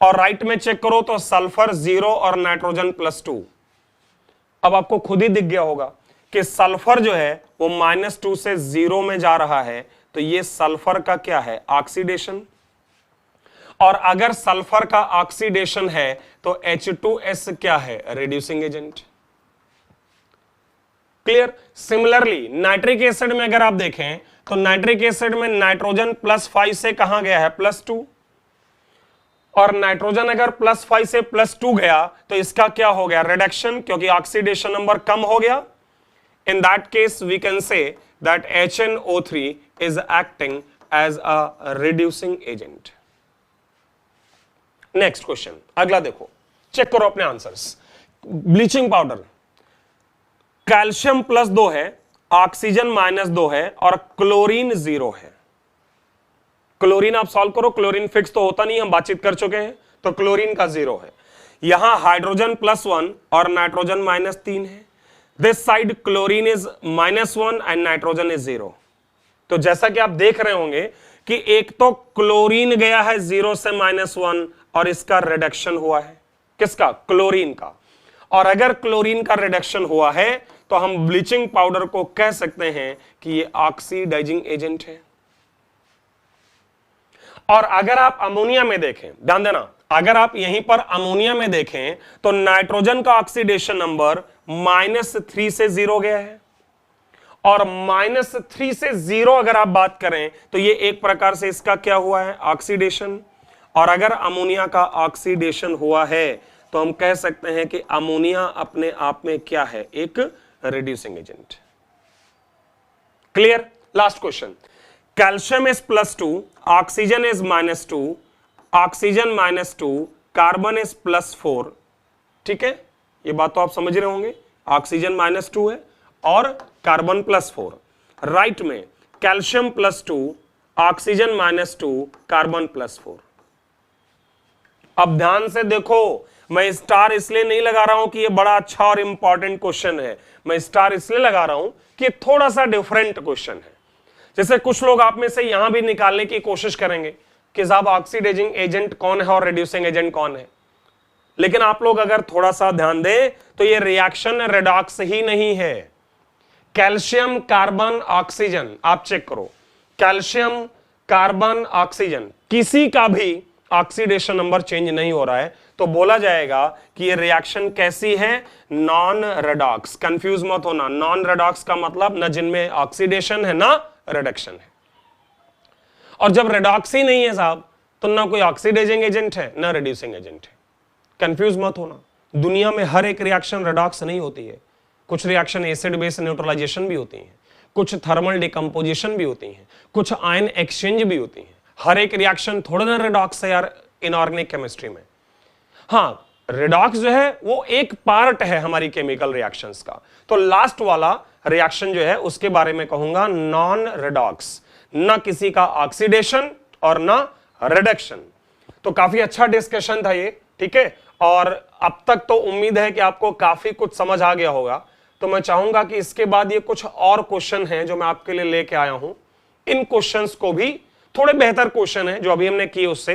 और राइट में चेक करो तो सल्फर 0 और नाइट्रोजन +2। अब आपको खुद ही दिख गया होगा कि सल्फर जो है वो -2 से 0 में जा रहा है, तो ये सल्फर का क्या है? ऑक्सीडेशन। और अगर सल्फर का ऑक्सीडेशन है तो H2S क्या है? Reducing agent. Clear. Similarly nitric acid में अगर आप देखें तो नाइट्रिक एसिड में नाइट्रोजन +5 से कहां गया है? +2, और नाइट्रोजन अगर +5 से +2 गया तो इसका क्या हो गया? रिडक्शन, क्योंकि ऑक्सीडेशन नंबर कम हो गया। In that case we can say that HNO3 is acting as a reducing agent. Next question अगला देखो, चेक करो अपने आंसर्स। ब्लीचिंग पाउडर, कैल्शियम +2 है, ऑक्सीजन -2 है और क्लोरीन 0 है। क्लोरीन आप सॉल्व करो, क्लोरीन फिक्स तो होता नहीं, हम बातचीत कर चुके हैं, तो क्लोरीन का 0 है। यहां हाइड्रोजन +1 और नाइट्रोजन -3 है। This side chlorine is -1 and nitrogen is 0। तो जैसा कि आप देख रहे होंगे कि एक तो क्लोरीन गया है 0 से -1 और इसका रिडक्शन हुआ है, किसका? क्लोरीन का। और अगर क्लोरीन का रिडक्शन हुआ है तो हम ब्लीचिंग पाउडर को कह सकते हैं कि ये ऑक्सीडाइजिंग एजेंट है। और अगर आप अमोनिया में देखें, ध्यान देना, अगर आप यहीं पर अमोनिया में देखें तो नाइट्रोजन का ऑक्सीडेशन नंबर -3 से 0 गया है, और -3 से 0 अगर आप बात करें तो ये एक प्रकार से इसका क्या हुआ है, ऑक्सीडेशन। और अगर अमोनिया का ऑक्सीडेशन हुआ है तो हम कह सकते हैं कि अमोनिया अपने आप में क्या है, एक reducing agent. Clear? Last question, calcium is +2, oxygen is -2, oxygen -2, carbon is +4। ठीक है, ये बात तो आप समझ रहे होंगे, ऑक्सीजन -2 है और कार्बन +4। राइट में कैल्शियम +2, ऑक्सीजन -2, कार्बन +4। अब ध्यान से देखो, मैं स्टार इसलिए नहीं लगा रहा हूं कि ये बड़ा अच्छा और इंपॉर्टेंट क्वेश्चन है, मैं स्टार इसलिए लगा रहा हूं कि थोड़ा सा डिफरेंट क्वेश्चन है। जैसे कुछ लोग आप में से यहां भी निकालने की कोशिश करेंगे कि साहब ऑक्सीडाइजिंग एजेंट कौन है और रिड्यूसिंग एजेंट कौन है, लेकिन आप लोग अगर थोड़ा सा ध्यान दें तो ये रिएक्शन रेडॉक्स ही नहीं है। कैल्शियम कार्बन ऑक्सीजन, आप चेक करो, कैल्शियम कार्बन ऑक्सीजन किसी का भी ऑक्सीडेशन नंबर चेंज नहीं हो रहा है, तो बोला जाएगा कि ये रिएक्शन कैसी है, नॉन रेडॉक्स। कंफ्यूज मत होना, नॉन रेडॉक्स का मतलब न जिनमें ऑक्सीडेशन है ना रिडक्शन है। और जब रेडॉक्स ही नहीं है साहब तो ना कोई ऑक्सीडाइजिंग एजेंट है ना रिड्यूसिंग एजेंट है। कंफ्यूज मत होना, दुनिया में हर एक रिएक्शन रेडॉक्स नहीं होती है, कुछ रिएक्शन एसिड बेस न्यूट्रलाइजेशन भी होती है, कुछ थर्मल डिकम्पोजिशन भी होती है, कुछ आयन एक्सचेंज भी होती है। हर एक रिएक्शन थोड़ा ना रेडॉक्स है यार इनऑर्गेनिक केमिस्ट्री में। हाँ, रेडॉक्स जो है वो एक पार्ट है हमारी केमिकल रिएक्शंस का। तो लास्ट वाला रिएक्शन जो है उसके बारे में कहूंगा नॉन रेडॉक्स, ना किसी का ऑक्सीडेशन और ना रिडक्शन। तो काफी अच्छा डिस्कशन था ये, ठीक है, और अब तक तो उम्मीद है कि आपको काफी कुछ समझ आ गया होगा। तो मैं चाहूंगा कि इसके बाद ये कुछ और क्वेश्चन हैं जो मैं आपके लिए लेके आया हूं, इन क्वेश्चंस को भी, थोड़े बेहतर क्वेश्चन हैं जो अभी हमने किए उससे,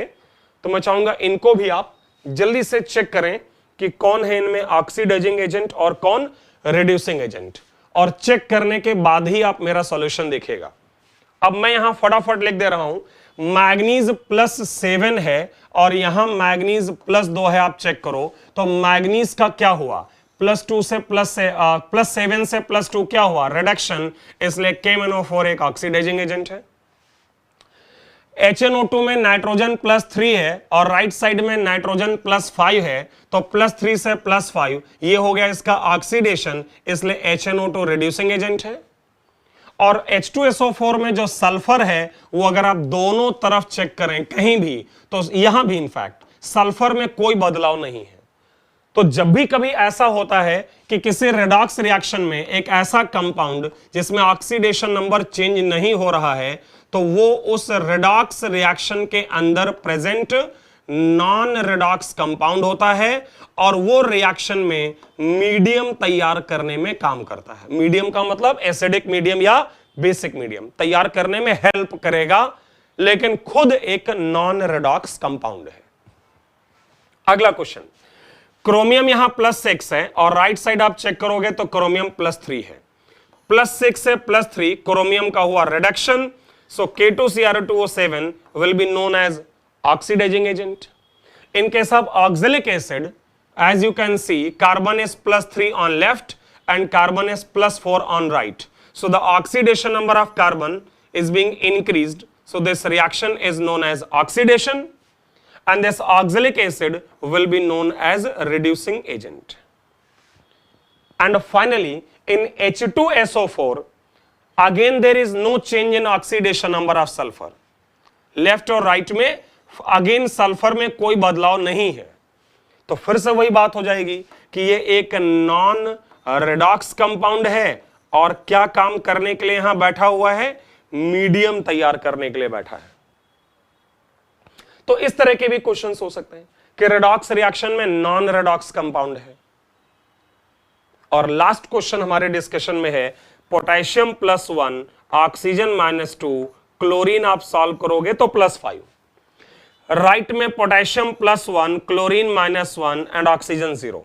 तो मैं चाहूंगा इनको भी आप जल्दी से चेक करें कि कौन है इनमें ऑक्सीडाइजिंग एजेंट और कौन रिड्यूसिंग एजेंट, और चेक करने के बाद ही आप मेरा सॉल्यूशन देखिएगा। अब मैं यहां फटाफट लिख दे रहा हूं, मैग्नीज +7 है और यहां मैग्नीज +2 है, आप चेक करो। तो मैग्नीज का क्या हुआ, +2 से +7 से +2 क्या हुआ, रिडक्शन, इसलिए KMnO4 एक ऑक्सीडाइजिंग एजेंट है। HNO2 में नाइट्रोजन +3 है और राइट साइड में नाइट्रोजन +5 है, तो +3 से +5 ये हो गया इसका ऑक्सीडेशन, इसलिए HNO2 रिड्यूसिंग एजेंट है। और H2SO4 में जो सल्फर है वो अगर आप दोनों तरफ चेक करें कहीं भी, तो यहां भी इनफैक्ट सल्फर में कोई बदलाव नहीं है। तो जब भी कभी ऐसा होता है कि किसी रेडॉक्स रिएक्शन में एक ऐसा कंपाउंड जिसमें ऑक्सीडेशन नंबर चेंज नहीं हो रहा है, तो वो उस रेडॉक्स रिएक्शन के अंदर प्रेजेंट नॉन रेडॉक्स कंपाउंड होता है और वो रिएक्शन में मीडियम तैयार करने में काम करता है। मीडियम का मतलब एसिडिक मीडियम या बेसिक मीडियम तैयार करने में हेल्प करेगा, लेकिन खुद एक नॉन रेडॉक्स कंपाउंड है। अगला क्वेश्चन, क्रोमियम यहां +6 है और राइट साइड आप चेक करोगे तो क्रोमियम +3 है। +6 से +3 क्रोमियम का हुआ reduction, so K2Cr2O7 will be known as oxidizing agent. In case of oxalic acid, as you can see, carbon is +3 on left and carbon is +4 on right. So the oxidation number of carbon is being increased. So this reaction is known as oxidation, and this oxalic acid will be known as reducing agent. And finally, in H2SO4, again there is no change in oxidation number of sulfur. Left और राइट में अगेन सल्फर में कोई बदलाव नहीं है। तो फिर से वही बात हो जाएगी कि ये एक नॉन रेडॉक्स कंपाउंड है और क्या काम करने के लिए यहां बैठा हुआ है, मीडियम तैयार करने के लिए बैठा है। तो इस तरह के भी क्वेश्चंस हो सकते हैं कि रेडॉक्स रिएक्शन में नॉन रेडॉक्स कंपाउंड है। और लास्ट क्वेश्चन हमारे डिस्कशन में है पोटेशियम +1, ऑक्सीजन -2, क्लोरीन आप सॉल्व करोगे तो +5। राइट में पोटेशियम +1, क्लोरीन -1 एंड ऑक्सीजन 0।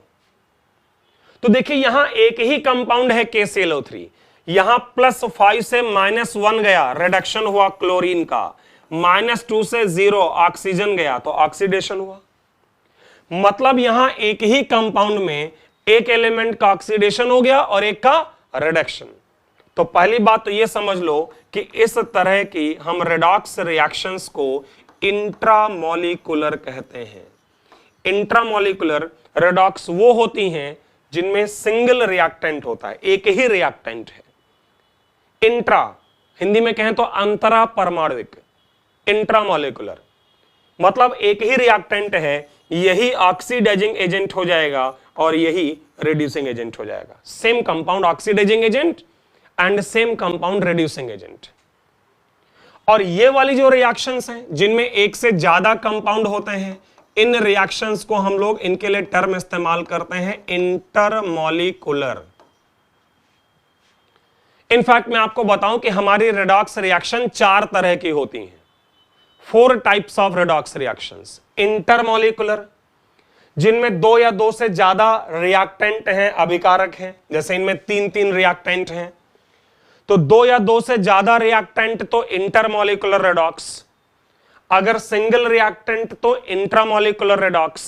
तो देखिए यहां एक ही कंपाउंड है KClO3, यहां +5 से -1 गया, रिडक्शन हुआ क्लोरीन का, -2 से 0 ऑक्सीजन गया तो ऑक्सीडेशन हुआ। मतलब यहां एक ही कंपाउंड में एक एलिमेंट का ऑक्सीडेशन हो गया और एक का रिडक्शन। तो पहली बात तो यह समझ लो कि इस तरह की हम रेडॉक्स रिएक्शंस को इंट्रामॉलिक्यूलर कहते हैं। इंट्रामॉलिक्यूलर रेडॉक्स वो होती हैं जिनमें सिंगल रिएक्टेंट होता है, एक ही रिएक्टेंट है। इंट्रा हिंदी में कहें तो अंतरा परमाणुविक, इंट्रामॉलिक्यूलर मतलब एक ही रिएक्टेंट है, यही ऑक्सीडाइजिंग एजेंट हो जाएगा और यही रिड्यूसिंग एजेंट हो जाएगा। Same compound oxidising agent and same compound reducing agent. और ये वाली जो रिएक्शंस हैं जिनमें एक से ज्यादा कंपाउंड होते हैं, इन रिएक्शंस को हम लोग इनके लिए टर्म इस्तेमाल करते हैं इंटरमॉलिक्यूलर। इनफैक्ट मैं आपको बताऊं कि हमारी रेडॉक्स रिएक्शन 4 तरह की होती हैं। 4 types of redox reactions. Intermolecular जिनमें 2 या 2 से ज्यादा रिएक्टेंट हैं, अभिकारक हैं, जैसे इनमें 3 रिएक्टेंट हैं तो 2 या 2 से ज्यादा रिएक्टेंट तो इंटरमॉलिक्यूलर रेडॉक्स, अगर सिंगल रिएक्टेंट तो इंट्रामॉलिक्यूलर रेडॉक्स।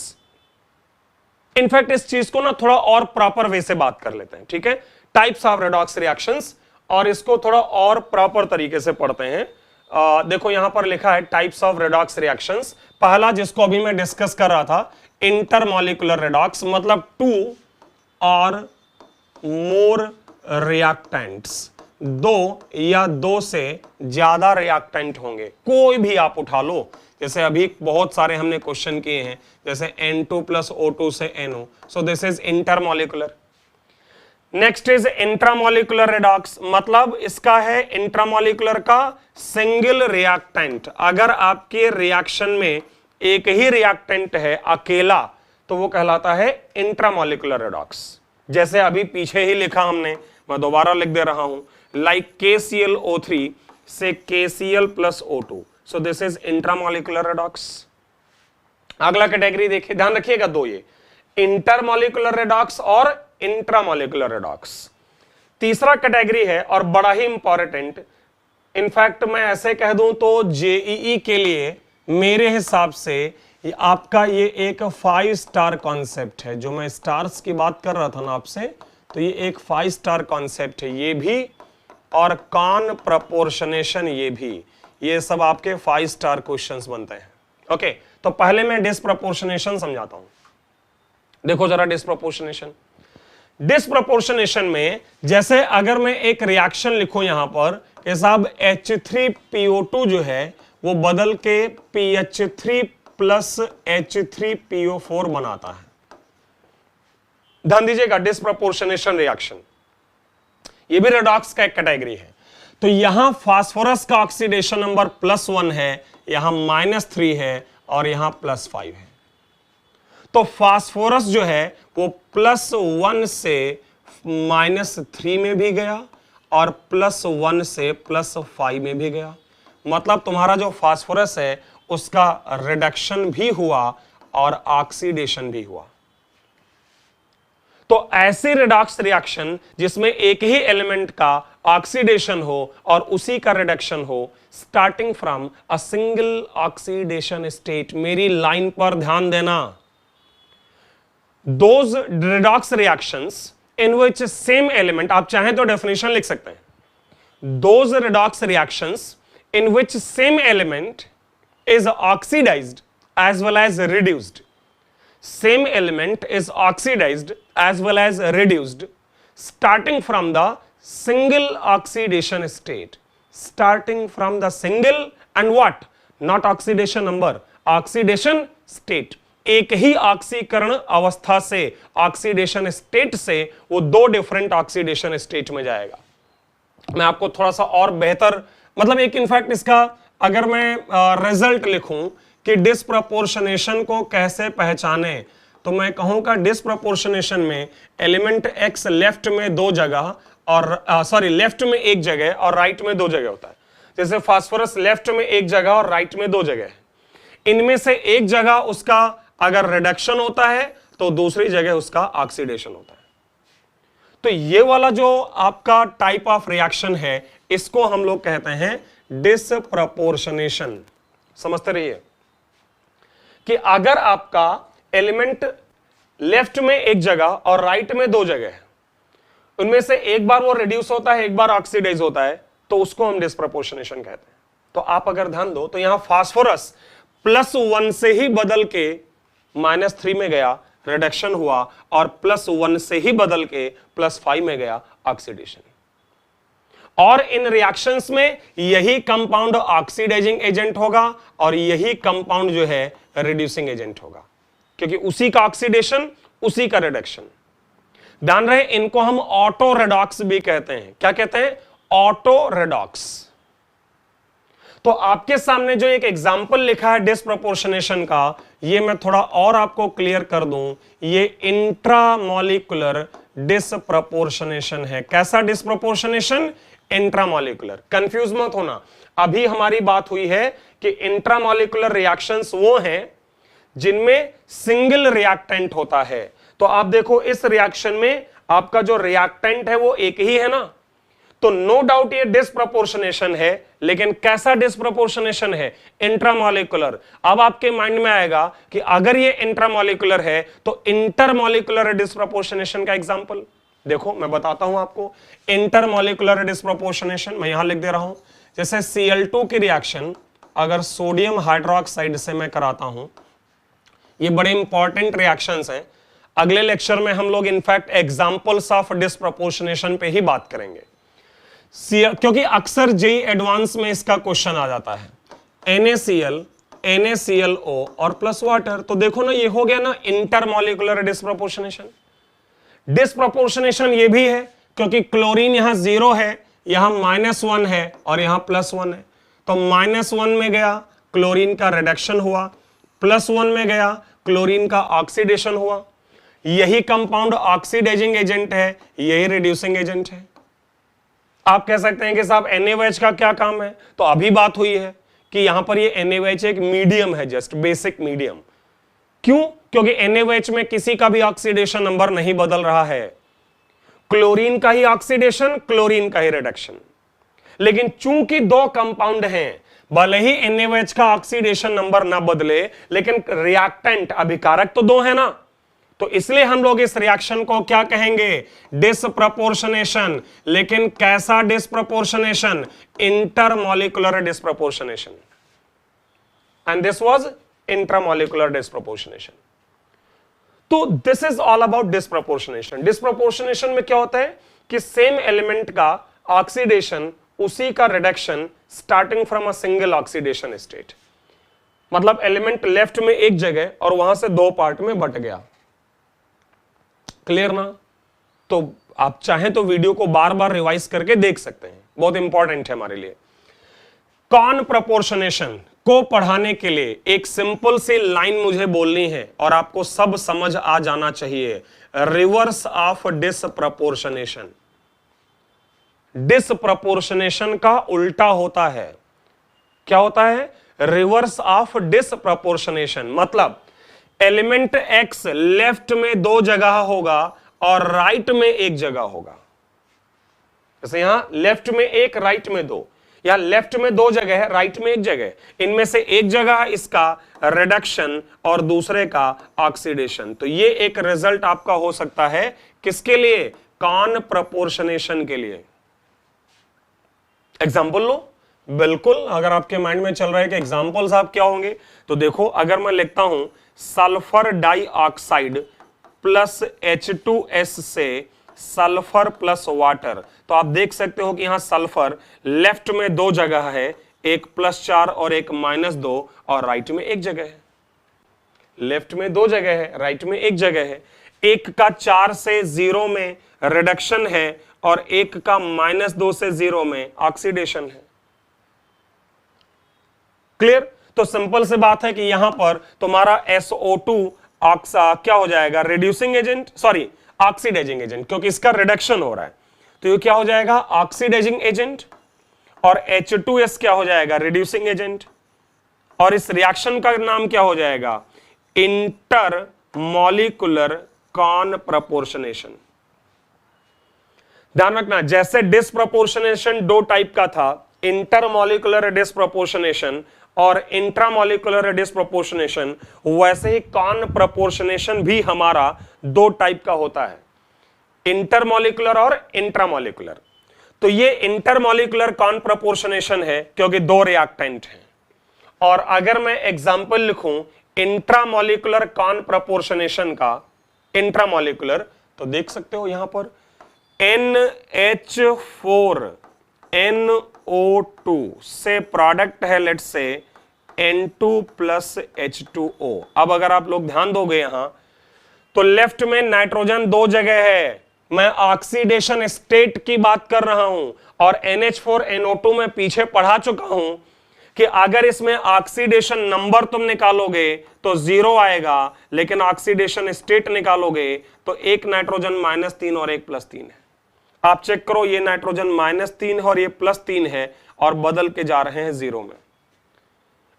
इनफैक्ट इस चीज को ना थोड़ा और प्रॉपर वे से बात कर लेते हैं, ठीक है, टाइप्स ऑफ रेडॉक्स रिएक्शंस, और इसको थोड़ा और प्रॉपर तरीके से पढ़ते हैं। देखो यहां पर लिखा है टाइप्स ऑफ रेडॉक्स रिएक्शंस। पहला जिसको अभी मैं डिस्कस कर रहा था, इंटरमॉलिक्यूलर रेडॉक्स, मतलब 2 और मोर रिएक्टेंट्स, 2 या 2 से ज्यादा रिएक्टेंट होंगे। कोई भी आप उठा लो, जैसे अभी बहुत सारे हमने क्वेश्चन किए हैं, जैसे N2 + O2 से NO, so this is intermolecular. Next is intramolecular redox, मतलब इसका है इंट्रामॉलिक्यूलर का सिंगल रिएक्टेंट। अगर आपके रिएक्शन में एक ही रिएक्टेंट है अकेला तो वो कहलाता है इंट्रामॉलिक्यूलर रेडॉक्स। जैसे अभी पीछे ही लिखा हमने, मैं दोबारा लिख दे रहा हूं, like KClO3 से KCl + O2, so this is intramolecular redox। अगला कैटेगरी देखिए, ध्यान रखिएगा 2 ये इंटरमॉलिक्यूलर रेडॉक्स और इंट्रामॉलिक्यूलर रेडॉक्स। तीसरा कैटेगरी है और बड़ा ही इंपॉर्टेंट, इनफैक्ट मैं ऐसे कह दूं तो जेईई के लिए मेरे हिसाब से आपका ये एक 5 स्टार कॉन्सेप्ट है। जो मैं स्टार्स की बात कर रहा था ना आपसे, तो ये एक 5 स्टार कॉन्सेप्ट है ये भी, और कॉन प्रपोर्शनेशन ये भी, ये सब आपके 5 स्टार क्वेश्चंस बनते हैं। ओके, तो पहले मैं डिस्प्रपोर्शनेशन समझाता हूं। देखो जरा डिस्प्रपोर्शनेशन। डिस्प्रपोर्शनेशन में जैसे अगर मैं एक रिएक्शन लिखूं यहां पर कि साहब H3PO2 जो है वो बदल के PH3 + H3PO4 बनाता है। ध्यान दीजिएगा, डिस्प्रपोर्शनेशन रिएक्शन ये भी रेडॉक्स का एक कैटेगरी है। तो यहां फास्फोरस का ऑक्सीडेशन नंबर +1 है, यहां -3 है और यहां +5 है। तो फास्फोरस जो है वो +1 से -3 में भी गया और +1 से +5 में भी गया। मतलब तुम्हारा जो फास्फोरस है उसका रिडक्शन भी हुआ और ऑक्सीडेशन भी हुआ। तो ऐसी रेडॉक्स रिएक्शन जिसमें एक ही एलिमेंट का ऑक्सीडेशन हो और उसी का रिडक्शन हो, starting from a single oxidation state. मेरी लाइन पर ध्यान देना। Those redox reactions in which same element, आप चाहें तो डेफिनेशन लिख सकते हैं, those redox reactions in which same element is oxidized as well as reduced. Same element is oxidized as well as reduced starting from the single oxidation state. Starting from the single and what? Not oxidation number, oxidation state. एक ही ऑक्सीकरण अवस्था से, ऑक्सीडेशन स्टेट से वो 2 डिफरेंट ऑक्सीडेशन स्टेट में जाएगा। मैं आपको थोड़ा सा और बेहतर, मतलब एक इनफैक्ट इसका अगर मैं रिजल्ट लिखूं कि डिस्प्रपोर्शनेशन को कैसे पहचाने, तो मैं कहूंगा डिस्प्रपोर्शनेशन में एलिमेंट X लेफ्ट में 2 जगह और लेफ्ट में 1 जगह और राइट में 2 जगह होता है। जैसे फास्फोरस लेफ्ट में 1 जगह और राइट में 2 जगह है। इनमें से एक जगह उसका अगर रिडक्शन होता है तो दूसरी जगह उसका ऑक्सीडेशन होता है। तो ये वाला जो आपका टाइप ऑफ रिएक्शन है इसको हम लोग कहते हैं डिस्प्रपोर्शनेशन। समझते रहिए कि अगर आपका एलिमेंट लेफ्ट में एक जगह और राइट में दो जगह है, उनमें से एक बार वो रिड्यूस होता है, एक बार ऑक्सीडाइज होता है, तो उसको हम डिस्प्रपोर्शनेशन कहते हैं। तो आप अगर ध्यान दो तो यहां फास्फोरस +1 से ही बदल के -3 में गया, रिडक्शन हुआ, और +1 से ही बदल के +5 में गया, ऑक्सीडेशन। और इन रिएक्शंस में यही कंपाउंड ऑक्सीडाइजिंग एजेंट होगा और यही कंपाउंड जो है रिड्यूसिंग एजेंट होगा, क्योंकि उसी का ऑक्सीडेशन उसी का रिडक्शन। ध्यान रहे, इनको हम ऑटो रेडॉक्स भी कहते हैं। क्या कहते हैं? Auto redox. तो आपके सामने जो एक एग्जाम्पल लिखा है डिस्प्रपोर्शनेशन का, ये मैं थोड़ा और आपको क्लियर कर दूं, ये इंट्रामॉलिक्यूलर डिस्प्रपोर्शनेशन है। कैसा डिस्प्रपोर्शनेशन? इंट्रामॉलिक्यूलर। कंफ्यूज मत होना, अभी हमारी बात हुई है कि इंट्रामॉलिक्यूलर रिएक्शंस वो हैं जिनमें सिंगल रिएक्टेंट होता है। तो आप देखो इस रिएक्शन में आपका जो रिएक्टेंट है वो एक ही है ना, तो नो डाउट ये डिस्प्रपोर्शनेशन है। लेकिन कैसा डिस्प्रपोर्शनेशन है? इंट्रामॉलिक्यूलर। अब आपके माइंड में आएगा कि अगर ये इंट्रामॉलिक्यूलर है तो इंटरमॉलिक्यूलर डिस्प्रपोर्शनेशन का एग्जांपल देखो, मैं बताता हूं आपको। इंटरमॉलिक्यूलर डिस्प्रपोर्शनेशन मैं यहां लिख दे रहा हूं। जैसे Cl2 की रिएक्शन अगर सोडियम हाइड्रोक्साइड से मैं कराता हूं, ये बड़े इंपॉर्टेंट रिएक्शंस हैं। अगले लेक्चर में हम लोग इनफैक्ट एग्जांपल्स ऑफ डिस्प्रपोर्शनेशन पे ही बात करेंगे, क्योंकि अक्सर जेई एडवांस में इसका क्वेश्चन आ जाता है। NaCl, NaClO और प्लस वाटर। तो देखो ना, ये हो गया ना इंटरमॉलिक्यूलर डिस्प्रपोर्शनेशन। डिस्प्रपोर्शनेशन ये भी है क्योंकि क्लोरीन यहां 0 है, यहां -1 है और यहां +1 है। तो -1 में गया, क्लोरीन का रिडक्शन हुआ, +1 में गया, क्लोरीन का ऑक्सीडेशन हुआ। यही कंपाउंड ऑक्सीडाइजिंग एजेंट है, यही रिड्यूसिंग एजेंट है। आप कह सकते हैं कि साहब NaOH का क्या काम है? तो अभी बात हुई है कि यहां पर ये NaOH एक मीडियम है, जस्ट बेसिक मीडियम। क्यों? क्योंकि NaOH में किसी का भी ऑक्सीडेशन नंबर नहीं बदल रहा है। क्लोरीन का ही ऑक्सीडेशन, क्लोरीन का ही रिडक्शन। लेकिन चूंकि दो कंपाउंड हैं, भले ही NaOH का ऑक्सीडेशन नंबर ना बदले, लेकिन रिएक्टेंट अभिकारक तो दो है ना, तो इसलिए हम लोग इस रिएक्शन को क्या कहेंगे? डिस्प्रपोर्शनेशन। लेकिन कैसा disproportionation? Intermolecular disproportionation. And this was intramolecular disproportionation. तो this is all about disproportionation. Disproportionation में क्या होता है कि सेम एलिमेंट का ऑक्सीडेशन, उसी का reduction, starting from a single oxidation state. मतलब एलिमेंट लेफ्ट में एक जगह और वहां से दो पार्ट में बट गया। क्लियर ना? तो आप चाहें तो वीडियो को बार बार रिवाइज करके देख सकते हैं, बहुत इंपॉर्टेंट है हमारे लिए। कॉन प्रपोर्शनेशन को पढ़ाने के लिए एक सिंपल सी लाइन मुझे बोलनी है और आपको सब समझ आ जाना चाहिए। Reverse of disproportionation. डिस्प्रपोर्शनेशन का उल्टा होता है। क्या होता है? Reverse of disproportionation. मतलब एलिमेंट X लेफ्ट में दो जगह होगा और राइट में एक जगह होगा। जैसे यहां लेफ्ट में एक, राइट में दो, या लेफ्ट में दो जगह है, राइट में एक जगह। इनमें से एक जगह इसका रिडक्शन और दूसरे का ऑक्सीडेशन। तो ये एक रिजल्ट आपका हो सकता है किसके लिए? कॉन प्रपोर्शनेशन के लिए। एग्जाम्पल लो। बिल्कुल, अगर आपके माइंड में चल रहा है कि एग्जाम्पल्स आप क्या होंगे, तो देखो, अगर मैं लिखता हूं सल्फर डाइऑक्साइड प्लस H2S से सल्फर प्लस वाटर, तो आप देख सकते हो कि यहां सल्फर लेफ्ट में दो जगह है, एक +4 और एक -2, और राइट में एक जगह है। लेफ्ट में दो जगह है, राइट में एक जगह है। एक का 4 से 0 में रिडक्शन है और एक का -2 से 0 में ऑक्सीडेशन है। क्लियर? तो सिंपल से बात है कि यहां पर तुम्हारा SO2 क्या हो जाएगा? Reducing agent, sorry oxidising agent, क्योंकि इसका रिडक्शन हो रहा है। तो ये क्या हो जाएगा? Oxidising agent. और H2S क्या हो जाएगा? Reducing agent. और इस रिएक्शन का नाम क्या हो जाएगा? Intermolecular comproportionation. ध्यान रखना, जैसे डिस्प्रपोर्शनेशन दो टाइप का था, इंटरमॉलिक्यूलर डिस्प्रपोर्शनेशन और इंट्रामोलिकुलर डिस्प्रोपोर्शनेशन, वैसे ही कॉनप्रपोर्शनेशन भी हमारा दो टाइप का होता है, इंटरमोलिकुलर और इंट्रामोलिकुलर। तो ये इंटरमोलिकुलर कॉनप्रपोर्शनेशन है क्योंकि दो रिएक्टेंट हैं। और अगर मैं एग्जांपल लिखूं इंट्रामोलिकुलर कॉनप्रपोर्शनेशन का, इंट्रामोलिकुलर, तो देख सकते हो यहां पर NH4NO2 से प्रोडक्ट है let's say N2 plus H2O। अब अगर आप लोग ध्यान दोगे यहां तो लेफ्ट में नाइट्रोजन दो जगह है, मैं ऑक्सीडेशन स्टेट की बात कर रहा हूं, और NH4NO2 में पीछे पढ़ा चुका हूं कि अगर इसमें ऑक्सीडेशन नंबर तुम निकालोगे तो 0 आएगा, लेकिन ऑक्सीडेशन स्टेट निकालोगे तो एक नाइट्रोजन -3 और एक +3 है। आप चेक करो, ये नाइट्रोजन -3 है और ये +3 है और बदल के जा रहे हैं 0 में।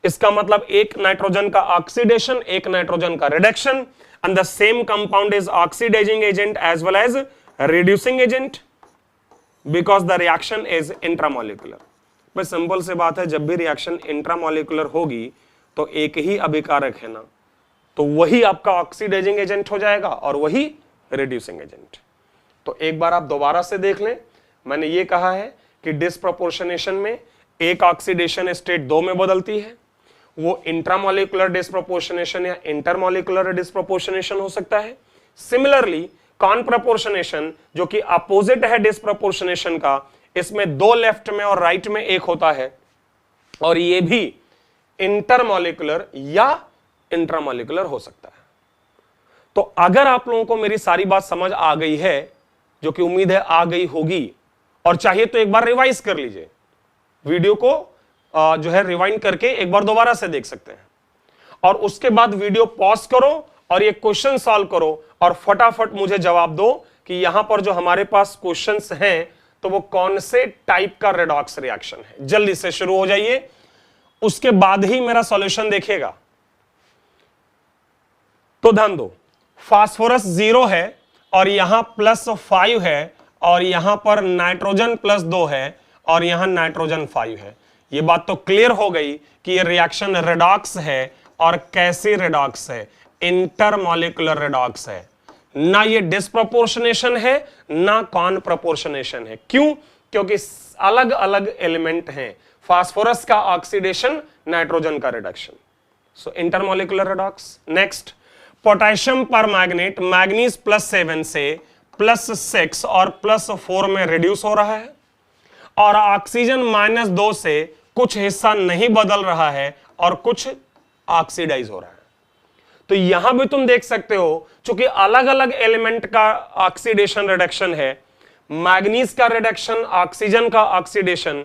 इसका मतलब एक नाइट्रोजन का ऑक्सीडेशन, एक नाइट्रोजन का reduction, and the same compound is oxidizing agent as well as reducing agent because the reaction is intramolecular। बस सिंपल से बात है, जब भी रिएक्शन इंट्रामोलिकुलर होगी तो एक ही अभिकारक है ना, तो वही आपका ऑक्सीडाइजिंग एजेंट हो जाएगा और वही रिड्यूसिंग एजेंट। तो एक बार आप दोबारा से देख लें, मैंने ये कहा है कि डिस्प्रोपोर्शनेशन में एक ऑक्सीडेशन स्टेट दो में बदलती है, वो इंट्रामोलिकुलर डिस्प्रोपोर्शनेशन या इंटरमोलिकुलर डिस्प्रोपोर्शनेशन हो सकता है। सिमिलरली कॉनप्रपोर्शनेशन जो कि अपोजिट है डिस्प्रोपोर्शनेशन का, इसमें दो लेफ्ट में और राइट में एक होता है, और ये भी इंटरमोलिकुलर या इंट्रामोलिकुलर हो सकता है। तो अगर आप लोगों को मेरी सारी बात समझ आ गई है, जो कि उम्मीद है आ गई होगी, और चाहिए तो एक बार रिवाइज कर लीजिए, वीडियो को जो है रिवाइंड करके एक बार दोबारा से देख सकते हैं, और उसके बाद वीडियो पॉज करो और ये क्वेश्चन सॉल्व करो और फटाफट मुझे जवाब दो कि यहां पर जो हमारे पास क्वेश्चंस हैं तो वो कौन से टाइप का रेडॉक्स रिएक्शन है। जल्दी से शुरू हो जाइए, उसके बाद ही मेरा सॉल्यूशन देखिएगा। तो ध्यान दो, फास्फोरस 0 है और यहां +5 है, और यहां पर नाइट्रोजन +2 है और यहां नाइट्रोजन 5 है। ये बात तो क्लियर हो गई कि ये रिएक्शन रेडॉक्स है, और कैसी रेडॉक्स है, इंटरमोलिकुलर रेडॉक्स है, ना ये डिस्प्रोपोर्शनेशन है ना कॉनप्रपोर्शनेशन है। क्यों? क्योंकि अलग अलग एलिमेंट हैं, फास्फोरस का ऑक्सीडेशन, नाइट्रोजन का reduction. So intermolecular redox. Next, potassium permanganate manganese +7 से +6 और +4 में रिड्यूस हो रहा है, और ऑक्सीजन -2 से कुछ हिस्सा नहीं बदल रहा है और कुछ ऑक्सीडाइज हो रहा है। तो यहां भी तुम देख सकते हो, चूंकि अलग अलग एलिमेंट का ऑक्सीडेशन रिडक्शन है, मैग्नीज का रिडक्शन, ऑक्सीजन का ऑक्सीडेशन,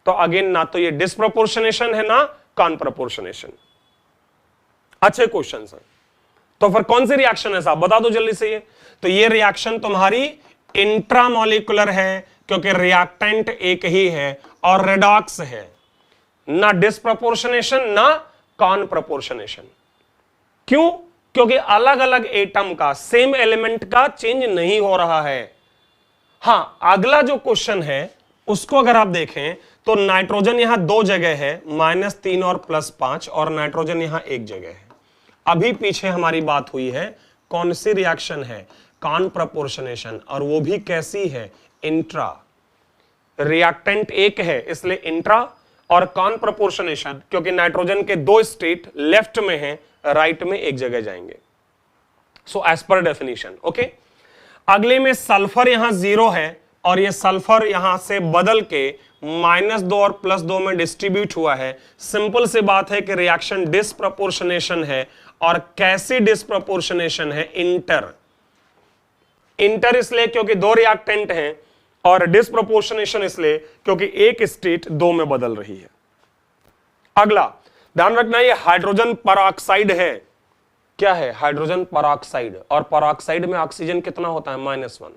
तो अगेन ना तो ये डिस्प्रोपोर्शनेशन है ना कॉनप्रपोर्शनेशन। अच्छे क्वेश्चन हैं। तो फिर कौन सी रिएक्शन है साहब, बता दो जल्दी से। ये तो ये रिएक्शन तुम्हारी इंट्रामोलिकुलर है क्योंकि रिएक्टेंट एक ही है और रेडॉक्स है, ना डिस्प्रोपोर्शनेशन ना कॉनप्रपोर्शनेशन। क्यों? क्योंकि अलग अलग एटम का, सेम एलिमेंट का चेंज नहीं हो रहा है। हां, अगला जो क्वेश्चन है उसको अगर आप देखें तो नाइट्रोजन यहां दो जगह है, -3 और +5, और नाइट्रोजन यहां एक जगह है। अभी पीछे हमारी बात हुई है, कौन सी रिएक्शन है, कॉनप्रपोर्शनेशन, और वो भी कैसी है, इंट्रा। रिएक्टेंट एक है इसलिए इंट्रा, और कॉनप्रपोर्शनेशन क्योंकि नाइट्रोजन के दो स्टेट लेफ्ट में हैं, राइट में एक जगह जाएंगे। So as per definition. Okay, अगले में सल्फर यहां 0 है और ये सल्फर यहां से बदल के -2 और +2 में डिस्ट्रीब्यूट हुआ है। सिंपल सी बात है कि रिएक्शन डिस्प्रोपोर्शनेशन है, और कैसी डिस्प्रोपोर्शनेशन है, इंटर। इंटर इसलिए क्योंकि दो रिएक्टेंट हैं, और डिस्प्रोपोर्शनेशन इसलिए क्योंकि एक स्टेट दो में बदल रही है। अगला ध्यान रखना, ये हाइड्रोजन परऑक्साइड है। क्या है? हाइड्रोजन परऑक्साइड, और परऑक्साइड में ऑक्सीजन कितना होता है, -1।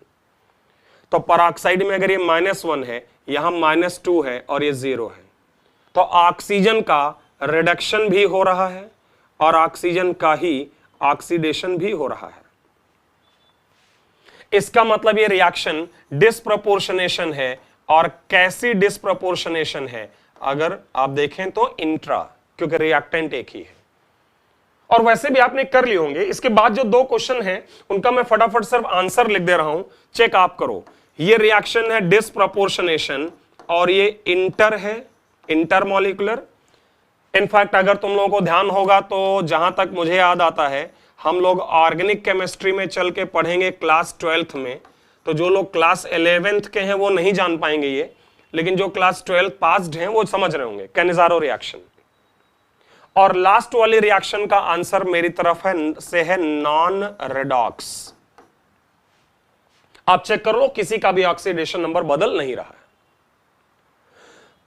तो परऑक्साइड में अगर ये -1 है, यहां -2 है और ये 0 है, तो ऑक्सीजन का रिडक्शन भी हो रहा है और ऑक्सीजन का ही ऑक्सीडेशन भी हो रहा है। इसका मतलब ये रिएक्शन डिस्प्रोपोर्शनेशन है, और कैसी डिस्प्रोपोर्शनेशन है, अगर आप देखें तो इंट्रा, क्योंकि रिएक्टेंट एक ही है। और वैसे भी आपने कर लिए होंगे। इसके बाद जो 2 क्वेश्चन हैं उनका मैं फटाफट सिर्फ आंसर लिख दे रहा हूं, चेक आप करो। ये रिएक्शन है डिस्प्रपोर्शनेशन और ये इंटर है, इंटरमॉलिक्यूलर। इनफैक्ट अगर तुम लोगों को ध्यान होगा तो जहां तक मुझे याद आता है हम लोग ऑर्गेनिक केमिस्ट्री में चल के पढ़ेंगे क्लास 12th में, तो जो लोग क्लास 11th के हैं वो नहीं जान पाएंगे ये, लेकिन जो क्लास 12th पास्ड हैं वो समझ रहे होंगे, कैनिज़ारो रिएक्शन। और लास्ट वाली रिएक्शन का आंसर मेरी तरफ है नॉन रेडॉक्स। आप चेक कर लो, किसी का भी ऑक्सीडेशन नंबर बदल नहीं रहा है।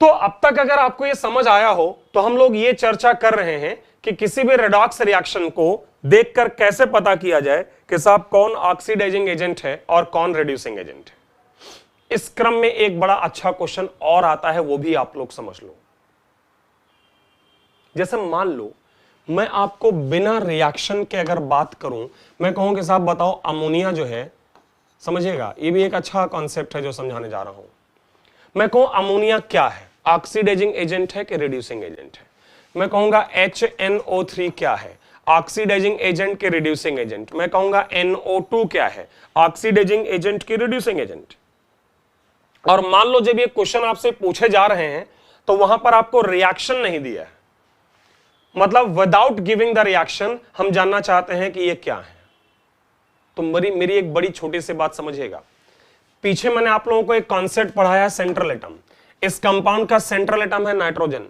तो अब तक अगर आपको यह समझ आया हो तो हम लोग ये चर्चा कर रहे हैं कि किसी भी रेडॉक्स रिएक्शन को देखकर कैसे पता किया जाए कि साहब कौन ऑक्सीडाइजिंग एजेंट है और कौन रिड्यूसिंग एजेंट है। इस क्रम में एक बड़ा अच्छा क्वेश्चन और आता है, वो भी आप लोग समझ लो। जैसे मान लो मैं आपको बिना रिएक्शन के अगर बात करूं, मैं कहूं कि साहब बताओ अमोनिया जो है, समझिएगा ये भी एक अच्छा कॉन्सेप्ट है जो समझाने जा रहा हूं। मैं कहूं अमोनिया क्या है, ऑक्सीडाइजिंग एजेंट है कि रिड्यूसिंग एजेंट है। मैं कहूंगा HNO3 क्या है, ऑक्सीडाइजिंग एजेंट के रिड्यूसिंग एजेंट। मैं कहूंगा NO2 क्या है, ऑक्सीडाइजिंग एजेंट की रिड्यूसिंग एजेंट। और मान लो जब ये क्वेश्चन आपसे पूछे जा रहे हैं तो वहां पर आपको रिएक्शन नहीं दिया है, मतलब विदाउट गिविंग द रिएक्शन हम जानना चाहते हैं कि ये क्या है। तो मेरी एक बड़ी छोटी सी बात समझिएगा। पीछे मैंने आप लोगों को एक कॉन्सेप्ट पढ़ाया, सेंट्रल एटम। इस कंपाउंड का सेंट्रल एटम है नाइट्रोजन।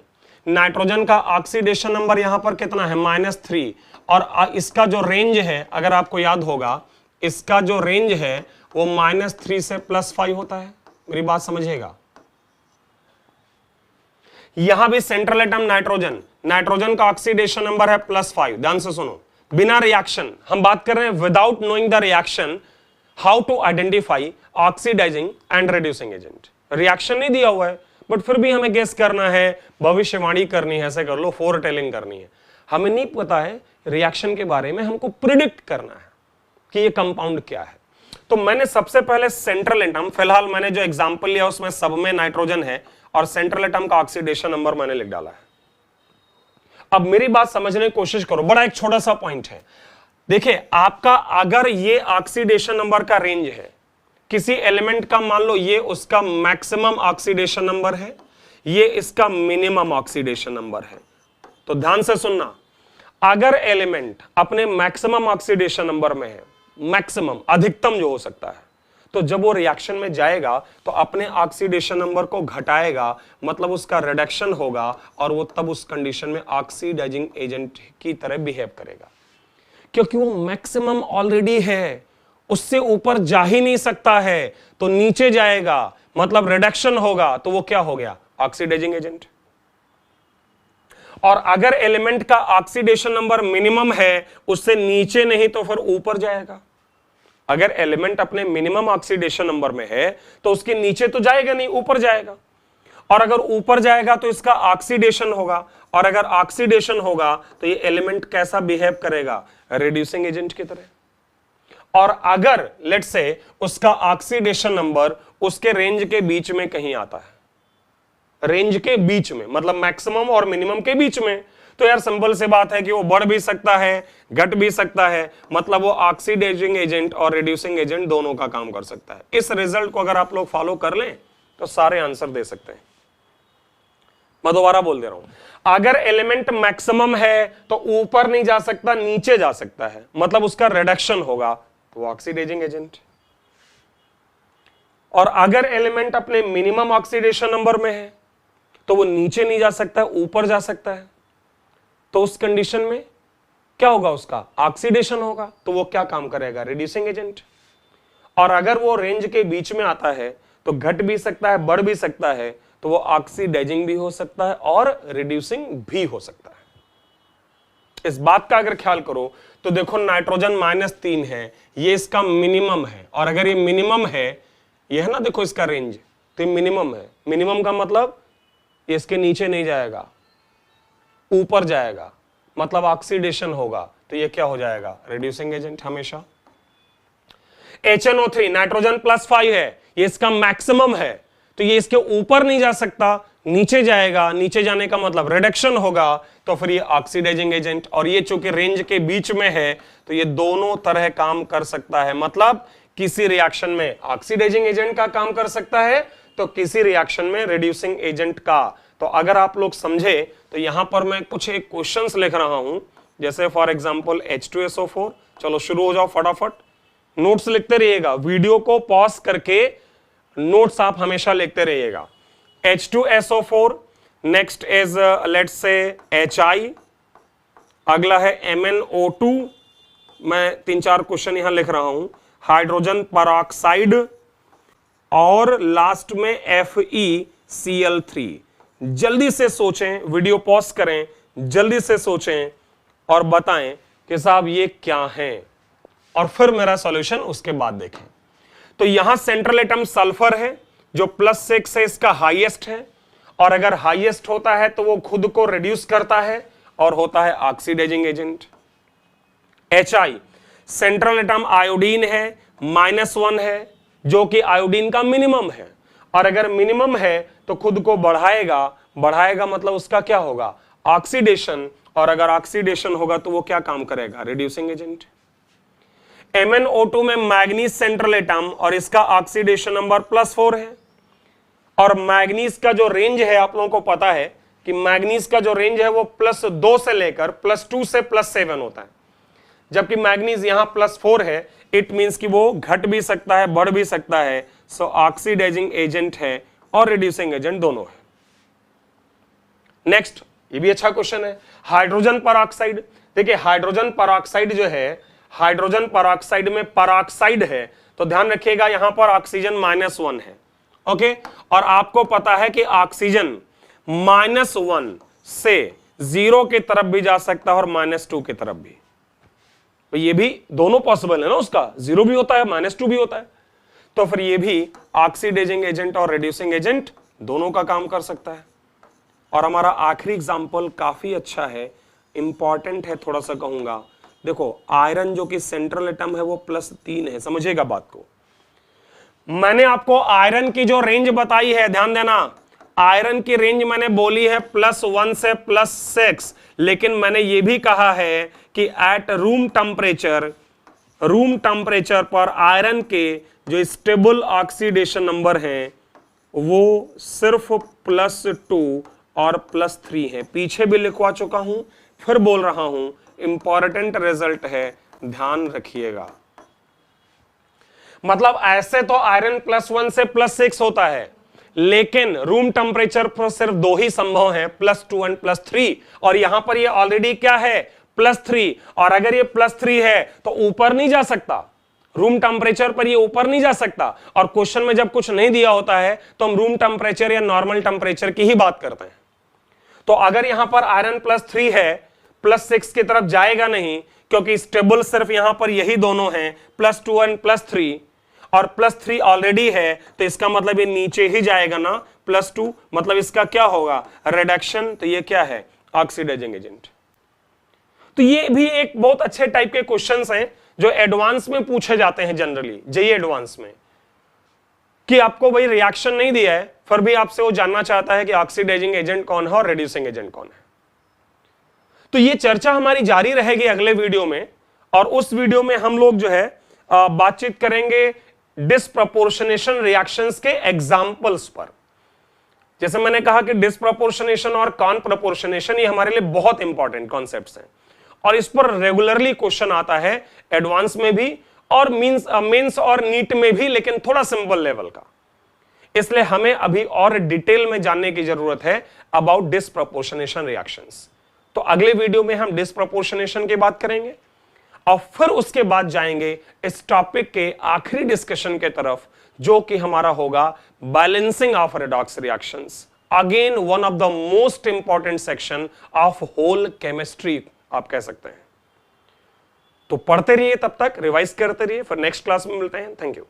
नाइट्रोजन का ऑक्सीडेशन नंबर यहां पर कितना है, -3। और इसका जो रेंज है, अगर आपको याद होगा, इसका जो रेंज है वो -3 से +5 होता है। मेरी बात समझिएगा। यहां भी सेंट्रल एटम नाइट्रोजन, नाइट्रोजन का ऑक्सीडेशन नंबर है +5। ध्यान से सुनो, बिना रिएक्शन, हम बात कर रहे हैं without knowing the reaction, how to identify oxidising and reducing agent. Reaction नहीं दिया हुआ है बट फिर भी हमें गेस करना है, भविष्यवाणी करनी है, ऐसे कर लो, फोरटेलिंग करनी है। हमें नहीं पता है रिएक्शन के बारे में, हमको प्रिडिक्ट करना है कि ये कंपाउंड क्या है। तो मैंने सबसे पहले सेंट्रल एटम, फिलहाल मैंने जो एग्जांपल लिया उसमें सब में नाइट्रोजन है और सेंट्रल एटम का ऑक्सीडेशन नंबर मैंने लिख डाला है। अब मेरी बात समझने की कोशिश करो, बड़ा एक छोटा सा पॉइंट है। देखिए आपका अगर ये ऑक्सीडेशन नंबर का रेंज है किसी एलिमेंट का, मान लो ये उसका मैक्सिमम ऑक्सीडेशन नंबर है, ये इसका मिनिमम ऑक्सीडेशन नंबर है, तो ध्यान से सुनना, अगर एलिमेंट अपने मैक्सिमम ऑक्सीडेशन नंबर में है, मैक्सिमम अधिकतम जो हो सकता है, तो जब वो रिएक्शन में जाएगा तो अपने ऑक्सीडेशन नंबर को घटाएगा, मतलब उसका रिडक्शन होगा और वो तब उस कंडीशन में ऑक्सीडाइजिंग एजेंट की तरह बिहेव करेगा, क्योंकि वो मैक्सिमम ऑलरेडी है, उससे ऊपर जा ही नहीं सकता है, तो नीचे जाएगा मतलब रिडक्शन होगा, तो वो क्या हो गया, ऑक्सीडाइजिंग एजेंट। और अगर एलिमेंट का ऑक्सीडेशन नंबर मिनिमम है, उससे नीचे नहीं तो फिर ऊपर जाएगा। अगर एलिमेंट अपने मिनिमम ऑक्सीडेशन नंबर में है तो उसके नीचे तो जाएगा नहीं, ऊपर जाएगा, और अगर ऊपर जाएगा तो इसका ऑक्सीडेशन होगा, और अगर ऑक्सीडेशन होगा तो ये एलिमेंट कैसा बिहेव करेगा, रिड्यूसिंग एजेंट की तरह। और अगर लेट्स से उसका ऑक्सीडेशन नंबर उसके रेंज के बीच में कहीं आता है, रेंज के बीच में मतलब मैक्सिमम और मिनिमम के बीच में, तो यार सिंपल सी बात है कि वो बढ़ भी सकता है, घट भी सकता है, मतलब वो ऑक्सीडाइजिंग एजेंट और रिड्यूसिंग एजेंट दोनों का काम कर सकता है। इस रिजल्ट को अगर आप लोग फॉलो कर लें तो सारे आंसर दे सकते हैं। मैं दोबारा बोल दे रहा हूं, अगर एलिमेंट मैक्सिमम है तो ऊपर नहीं जा सकता, नीचे जा सकता है, मतलब उसका रिडक्शन होगा, तो ऑक्सीडाइजिंग एजेंट। और अगर एलिमेंट अपने मिनिमम ऑक्सीडेशन नंबर में है तो वो नीचे नहीं जा सकता, ऊपर जा सकता है, तो उस कंडीशन में क्या होगा, उसका ऑक्सीडेशन होगा, तो वो क्या काम करेगा, रिड्यूसिंग एजेंट। और अगर वो रेंज के बीच में आता है तो घट भी सकता है, बढ़ भी सकता है, तो वो ऑक्सीडाइजिंग भी हो सकता है और रिड्यूसिंग भी हो सकता है। इस बात का अगर ख्याल करो तो देखो नाइट्रोजन -3 है, ये इसका मिनिमम है, और अगर ये मिनिमम है, ये है ना, देखो इसका रेंज, तो ये मिनिमम है। मिनिमम का मतलब ये इसके नीचे नहीं जाएगा, ऊपर जाएगा, मतलब ऑक्सीडेशन होगा, तो ये क्या हो जाएगा, रिड्यूसिंग एजेंट हमेशा। HNO3 नाइट्रोजन +5 है, ये इसका मैक्सिमम है, तो ये इसके ऊपर नहीं जा सकता, नीचे जाएगा, नीचे जाने का मतलब रिडक्शन होगा, तो फिर ये ऑक्सीडाइजिंग एजेंट। और ये चूंकि रेंज के बीच में है तो ये दोनों तरह काम कर सकता है, मतलब किसी रिएक्शन में ऑक्सीडाइजिंग एजेंट का काम कर सकता है तो किसी रिएक्शन में रिड्यूसिंग एजेंट का। तो अगर आप लोग समझे तो यहां पर मैं कुछ एक क्वेश्चंस लिख रहा हूं, जैसे फॉर एग्जांपल H2SO4। चलो शुरू हो जाओ फटाफट, नोट्स लिखते रहिएगा, वीडियो को पॉज करके नोट्स आप हमेशा लिखते रहिएगा। H2SO4, next is let's say HI, अगला है MnO2, मैं 3-4 क्वेश्चन यहां लिख रहा हूं, हाइड्रोजन परऑक्साइड, और लास्ट में FeCl3। जल्दी से सोचें, वीडियो पॉज करें, जल्दी से सोचें और बताएं कि साहब ये क्या है, और फिर मेरा सॉल्यूशन उसके बाद देखें। तो यहां सेंट्रल एटम सल्फर है जो +6 है, इसका हाईएस्ट है, और अगर हाईएस्ट होता है तो वो खुद को रिड्यूस करता है और होता है oxidising agent. HI central atom iodine है, -1 है, जो कि आयोडीन का मिनिमम है, और अगर मिनिमम है तो खुद को बढ़ाएगा मतलब उसका क्या होगा, ऑक्सीडेशन, और अगर ऑक्सीडेशन होगा तो वो क्या काम करेगा, रिड्यूसिंग एजेंट। MnO2 में मैग्नीज सेंट्रल एटम और इसका ऑक्सीडेशन नंबर +4 है, और मैग्नीज का जो रेंज है आप लोगों को पता है कि मैग्नीज का जो रेंज है वो +2 से लेकर +2 से +7 होता है, जबकि मैग्नीज यहां +4 है, इट मींस कि वो घट भी सकता है, बढ़ भी सकता है। सो ऑक्सीडाइजिंग एजेंट है और रिड्यूसिंग एजेंट दोनों है। नेक्स्ट, ये भी अच्छा क्वेश्चन है, हाइड्रोजन परऑक्साइड। देखिए हाइड्रोजन परऑक्साइड जो है, हाइड्रोजन परऑक्साइड में परऑक्साइड है, तो ध्यान रखिएगा यहां पर ऑक्सीजन -1 है, ओके। और आपको पता है कि ऑक्सीजन -1 से 0 की तरफ भी जा सकता है और -2 की तरफ भी, तो ये भी दोनों पॉसिबल है ना, उसका 0 भी होता है, -2 भी होता है, तो फिर ये भी ऑक्सीडाइजिंग एजेंट और रिड्यूसिंग एजेंट दोनों का काम कर सकता है। और हमारा आखिरी एग्जांपल काफी अच्छा है, इंपॉर्टेंट है, थोड़ा सा कहूंगा। देखो आयरन जो कि सेंट्रल एटम है वो +3 है, समझिएगा बात को। मैंने आपको आयरन की जो रेंज बताई है, ध्यान देना, आयरन की रेंज मैंने बोली है +1 से +6, लेकिन मैंने ये भी कहा है कि एट रूम टेम्परेचर पर आयरन के जो स्टेबल ऑक्सीडेशन नंबर हैं वो सिर्फ +2 और +3 है। पीछे भी लिखवा चुका हूं, फिर बोल रहा हूं, इंपॉर्टेंट रिजल्ट है, ध्यान रखिएगा। मतलब ऐसे तो आयरन +1 से +6 होता है, लेकिन रूम टेम्परेचर पर सिर्फ 2 ही संभव है, +2 और +3, और यहां पर ये ऑलरेडी क्या है, +3, और अगर ये +3 है तो ऊपर नहीं जा सकता, रूम टेम्परेचर पर ये ऊपर नहीं जा सकता। और क्वेश्चन में जब कुछ नहीं दिया होता है तो हम रूम टेम्परेचर या नॉर्मल टेम्परेचर की ही बात करते हैं। तो अगर यहां पर आयरन +3 है, +6 की तरफ जाएगा नहीं, क्योंकि स्टेबल सिर्फ यहां पर यही दोनों हैं, +2 और +3, और +3 ऑलरेडी है, तो इसका मतलब ये नीचे ही जाएगा ना, +2, मतलब इसका क्या होगा, रिडक्शन। तो ये क्या है, ऑक्सीडाइजिंग एजेंट। तो ये भी एक बहुत अच्छे टाइप के क्वेश्चंस हैं जो एडवांस में पूछे जाते हैं जनरली, जेईई एडवांस में, कि आपको भाई रिएक्शन नहीं दिया है, फिर भी आपसे वो जानना चाहता है कि ऑक्सीडाइजिंग एजेंट कौन है और रिड्यूसिंग एजेंट कौन है। तो ये चर्चा हमारी जारी रहेगी अगले वीडियो में, और उस वीडियो में हम लोग जो है बातचीत करेंगे डिस्प्रपोर्शनेशन रिएक्शंस के एग्जांपल्स पर। जैसे मैंने कहा कि डिस्प्रपोर्शनेशन और कॉनप्रपोर्शनेशन ये हमारे लिए बहुत इंपॉर्टेंट कॉन्सेप्ट्स हैं, और इस पर रेगुलरली क्वेश्चन आता है एडवांस में भी और मेंस और नीट में भी, लेकिन थोड़ा सिंपल लेवल का। इसलिए हमें अभी और डिटेल में जानने की जरूरत है अबाउट डिस्प्रपोर्शनेशन रिएक्शंस। तो अगले वीडियो में हम डिस्प्रपोर्शनेशन की बात करेंगे, और फिर उसके बाद जाएंगे इस टॉपिक के आखिरी डिस्कशन के तरफ, जो कि हमारा होगा balancing of redox reactions. Again one of the most important section of whole chemistry आप कह सकते हैं। तो पढ़ते रहिए, तब तक रिवाइज करते रहिए, फिर नेक्स्ट क्लास में मिलते हैं। Thank you.